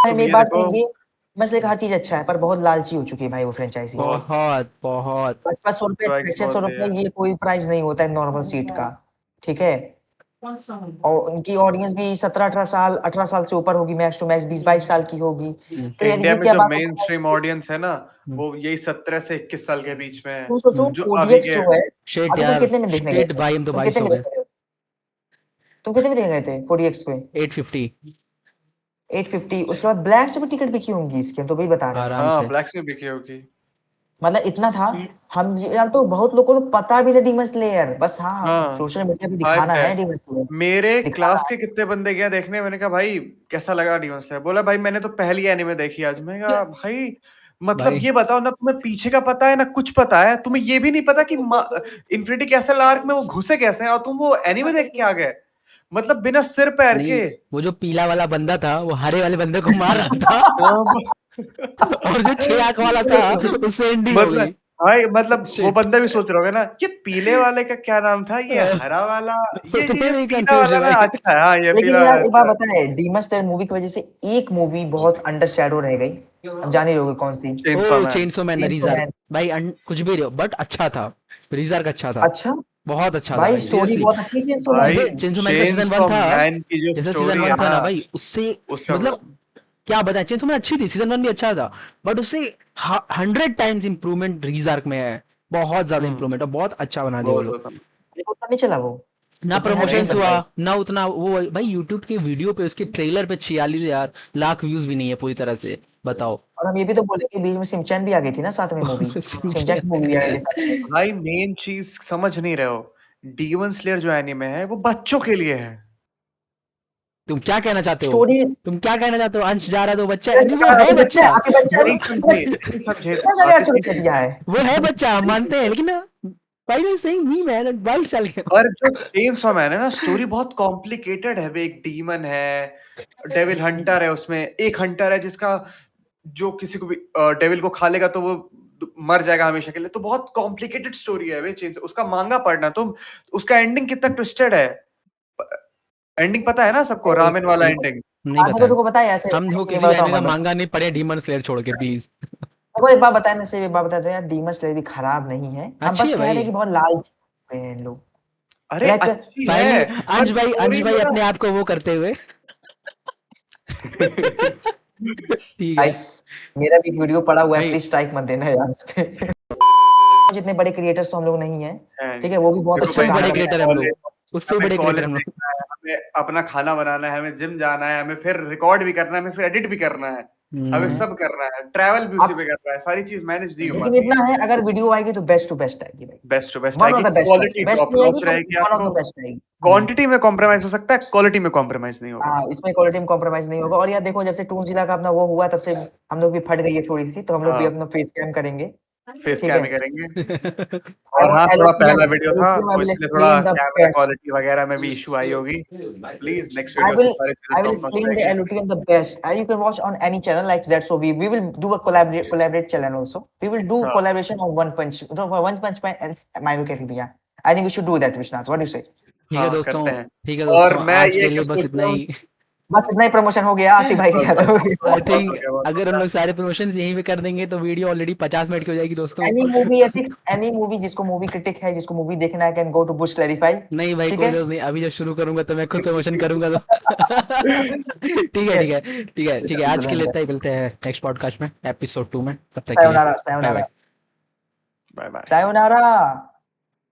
भाई तुम मेरी ये बात देखो, नहीं, ये मसले का हर चीज अच्छा है पर बहुत लालची हो चुकी है भाई वो फ्रेंचाइजी। बहुत बहुत बहुत 5500 रुपए प्राइस 600 बहुत है रुपए यार। ये कोई प्राइस नहीं होता है नॉर्मल सीट का। ठीक है। और उनकी ऑडियंस भी 17-18 साल 18 साल से ऊपर होगी, मैक्स टू मैक्स 20-22 साल की होगी। तो यार इंडिया ये में क्या जो बात मेन होती है। स्ट्रीम ऑडियंस है ना, वो यही 17 से 21 साल के बीच में है, तुम सोचो जो अभी कोडीएक्स के। जो है, शेट अभी तुम यार, कितने में देखने गए शेट थे? भाई, हम तो तुम 22 कितने हो में गए। देखने गए? तुम कितने में देखने गए थे कोडीएक्स पे? 850 850। उसके बाद ब्लैक से भी टिकट बिकी होंगी इसकी, हम तो वही बता रहे हैं। आराम हाँ, से। ब्लैक्स में बिकी होगी। मतलब इतना था। हम यार तो बहुत लोगों को पता भी नहीं डीमन स्लेयर, बस हाँ हाँ, सोशल मीडिया पे हाइप दिखाना है। है डीमन स्लेयर। मेरे दिखाना क्लास के कितने बंदे गए देखने, मैंने कहा भाई कैसा लगा डिमन स्लेयर, बोला भाई मैंने तो पहली एनिमे देखी आज। मैं कहा भाई मतलब भाई ये बताओ ना, तुम्हें पीछे का पता है ना कुछ पता है, तुम्हें ये भी नहीं पता कि इन्फिनिटी कैसल आर्क में वो घुसे कैसे हैं, और तुम वो एनिमे देख के आ गए, मतलब बिना सिर पैर नहीं, के। वो जो पीला वाला बंदा था वो हरे वाले बंदे को मार रहा था हाँ, और जो 6 आंख वाला था उससे एंडिंग हो मतलब गई। भाई मतलब वो शिट। बंदा भी सोच रहा होगा ना, ये पीले वाले का क्या नाम था, ये हरा वाला, ये तुम्हें भी पीला कंफ्यूज वाला है ना, भाई। अच्छा है, हाँ ये लेकिन पीला वाला यार एक बात अच्छा है। बताए, डीमन स्लेयर मूवी की वजह से एक मूवी बहुत अंडर शैडो रह गई। अब जान ही रहोगे कौन सी। Chainsaw oh man. Chainsaw man, chainsaw Reze arc man. भाई, कुछ भी रहो बट अच्छा था। रीजर्क अच्छा था, अच्छा बहुत अच्छा था भाई भाई, स्टोरी सीरियसली। बहुत अच्छी है चेंसो मैन भाई की। जैसे चेंसो मैन का सीजन 1 चेनसॉ था, मैन की जो जैसे सीजन स्टोरी 1 है था ना, ना भाई, उससे उसका मतलब क्या बताएं, चेंसो मैन अच्छी थी, सीजन 1 भी अच्छा था, बट उससे 100 टाइम्स इंप्रूवमेंट रीजर्क में है। बहुत ज्यादा हम्म, इंप्रूवमेंट, और बहुत अच्छा बना दिया वो बहुत लोग। ज्यादा। ये तो नहीं चला वो, ना उतने हाइप नहीं प्रमोशंस चल हुआ, पाई। ना उतना वो भाई, यूट्यूब के वीडियो पे उसके ट्रेलर पे 46 लाख व्यूज भी नहीं है पूरी तरह से, बताओ। और हम ये भी तो बोले कि बीच में सिमचैन भी आ गई थी ना साथ में मूवी। सिमचैन की मूवी भी आ गई थी साथ में। भाई मेन चीज समझ नहीं रहे हो, डीमन स्लेयर जो एनीमे है वो बच्चों के लिए है। तुम क्या कहना चाहते हो? स्टोरी तुम क्या कहना चाहते हो? अंश जा रहा तो बच्चा नहीं, वो है आते बच्चे बच्चा। आते बच्चे नहीं समझे, नहीं समझे, कितना सारे बात 800 इतनी रुपए दिया है। वो है बच्चा, हम मानते हैं, लेकिन भाई मैं सही मी मैन 22 साल के। पर जो चेनसॉ मैन है ना, स्टोरी बहुत कॉम्प्लिकेटेड है। वो एक डीमन है, डेविल हंटर है, उसमें एक हंटर है जिसका जो किसी को भी डेविल को खा लेगा तो वो मर जाएगा हमेशा के लिए। तो बहुत कॉम्प्लिकेटेड स्टोरी है वे चेंज, उसका मांगा पढ़ना तुम, उसका एंडिंग कितना ट्विस्टेड है। एंडिंग पता है ना सबको, रामेन वाला एंडिंग। नहीं आगे को बताया, तुमको पता है ऐसे हम ऐसे हो नहीं किसी बताता एनिमे हूँ का मैं बता। मांगा नहीं पढ़े डीमन स्लेयर छोड़ के, प्लीज। देखो एक बात बताए ना, सिर्फ एक बात बताते हैं यार, डीमन स्लेयर भी खराब नहीं है, हम अच्छी बस है कह रहे हैं भाई। कि बहुत लालची हैं इन लोग। अरे लाइक अच्छी है, फाइनली पर अंश स्टोरी भाई में ना अपने आप को वो करते हुए ठीक है गाइस, मेरा भी वीडियो पड़ा हुआ है, भाई। प्लीज स्ट्राइक मत देना यार उस पे। जितने बड़े क्रिएटर्स तो हम लोग नहीं है। ठीक है, वो भी बहुत देखो अच्छे उससे भी भाई, काम बड़े कर हमें रहे क्रिएटर हैं। हम कॉलेज लोग, उससे भी हमें बड़े कॉलेज क्रिएटर हम लोग। देखना है, हमें अपना खाना बनाना है, हमें जिम जाना है, हमें फिर रिकॉर्ड भी करना है, हमें फिर एडिट भी करना है, हमें हम्म, सब करना है, ट्रैवल भी उसी आप पे करना है, सारी चीज मैनेज नहीं हो लेकिन पाती है। इतना है, अगर वीडियो आएगी तो बेस्ट टू बेस्ट आएगी भाई। Best to best one of आएगी, द बेस्ट आएगी, क्वालिटी बेस्ट टॉप नहीं आएगी नॉच तो रहेगी, वन ऑफ आपको द बेस्ट आएगी। क्वांटिटी में कॉम्प्रोमाइज हो सकता है, क्वालिटी में कॉम्प्रोमाइज नहीं होगा। हाँ, इसमें क्वालिटी में कॉम्प्रोमाइज नहीं होगा। और यार देखो, जब से टून जिला का अपना वो हुआ तब से हम लोग भी फट गई है थोड़ी सी, तो हम लोग भी हाँ, अपना फेस कैम करेंगे। फेस ठीक कैम है। ही करेंगे। आई और हाँ, वांट थोड़ा पहला एलोटियम, वीडियो था एलोटियम आई तो विल इसलिए थोड़ा explain the camera best. Quality वगैरह में भी इशू आई होगी। प्लीज नेक्स्ट I वीडियो से will सारी चीजें I will top notch explain the रहेगी। Eluticum the best. And you can watch on any channel like Zetsovi. We will do a collaborate channel also. We will do हाँ, collaboration on One Punch Man and My Hero Academia. I think we should do that, Vishnath. What do you say? ठीक है हाँ दोस्तों, करते हैं। ठीक है और दोस्तों, मैं आज ये के क्या लिए बस सोच इतना रहा हूँ, ही। बस इतना ही प्रमोशन हो गया, आती भाई बस क्या बस हो आई बहुत बहुत थिंक हो गया, बहुत अगर हो हम गया। लोग सारे प्रमोशन यहीं पे कर देंगे तो वीडियो ऑलरेडी 50 मिनट की हो जाएगी दोस्तों। एनी मूवी जिसको मूवी क्रिटिक है, जिसको मूवी देखना है, can go to bush clarify. नहीं भाई, ठीक कोई है। जरूरत नहीं, अभी जब शुरू करूंगा तो मैं खुद प्रमोशन करूंगा तो ठीक है, ठीक ठीक है, ठीक है, ठीक है, आज के लिए है। इतना ही, मिलते हैं नेक्स्ट पॉडकास्ट में, एपिसोड 2 में, तब तक के लिए सायोनारा, बाय सायोनारा, बाय। Bye bye. सायोनारा।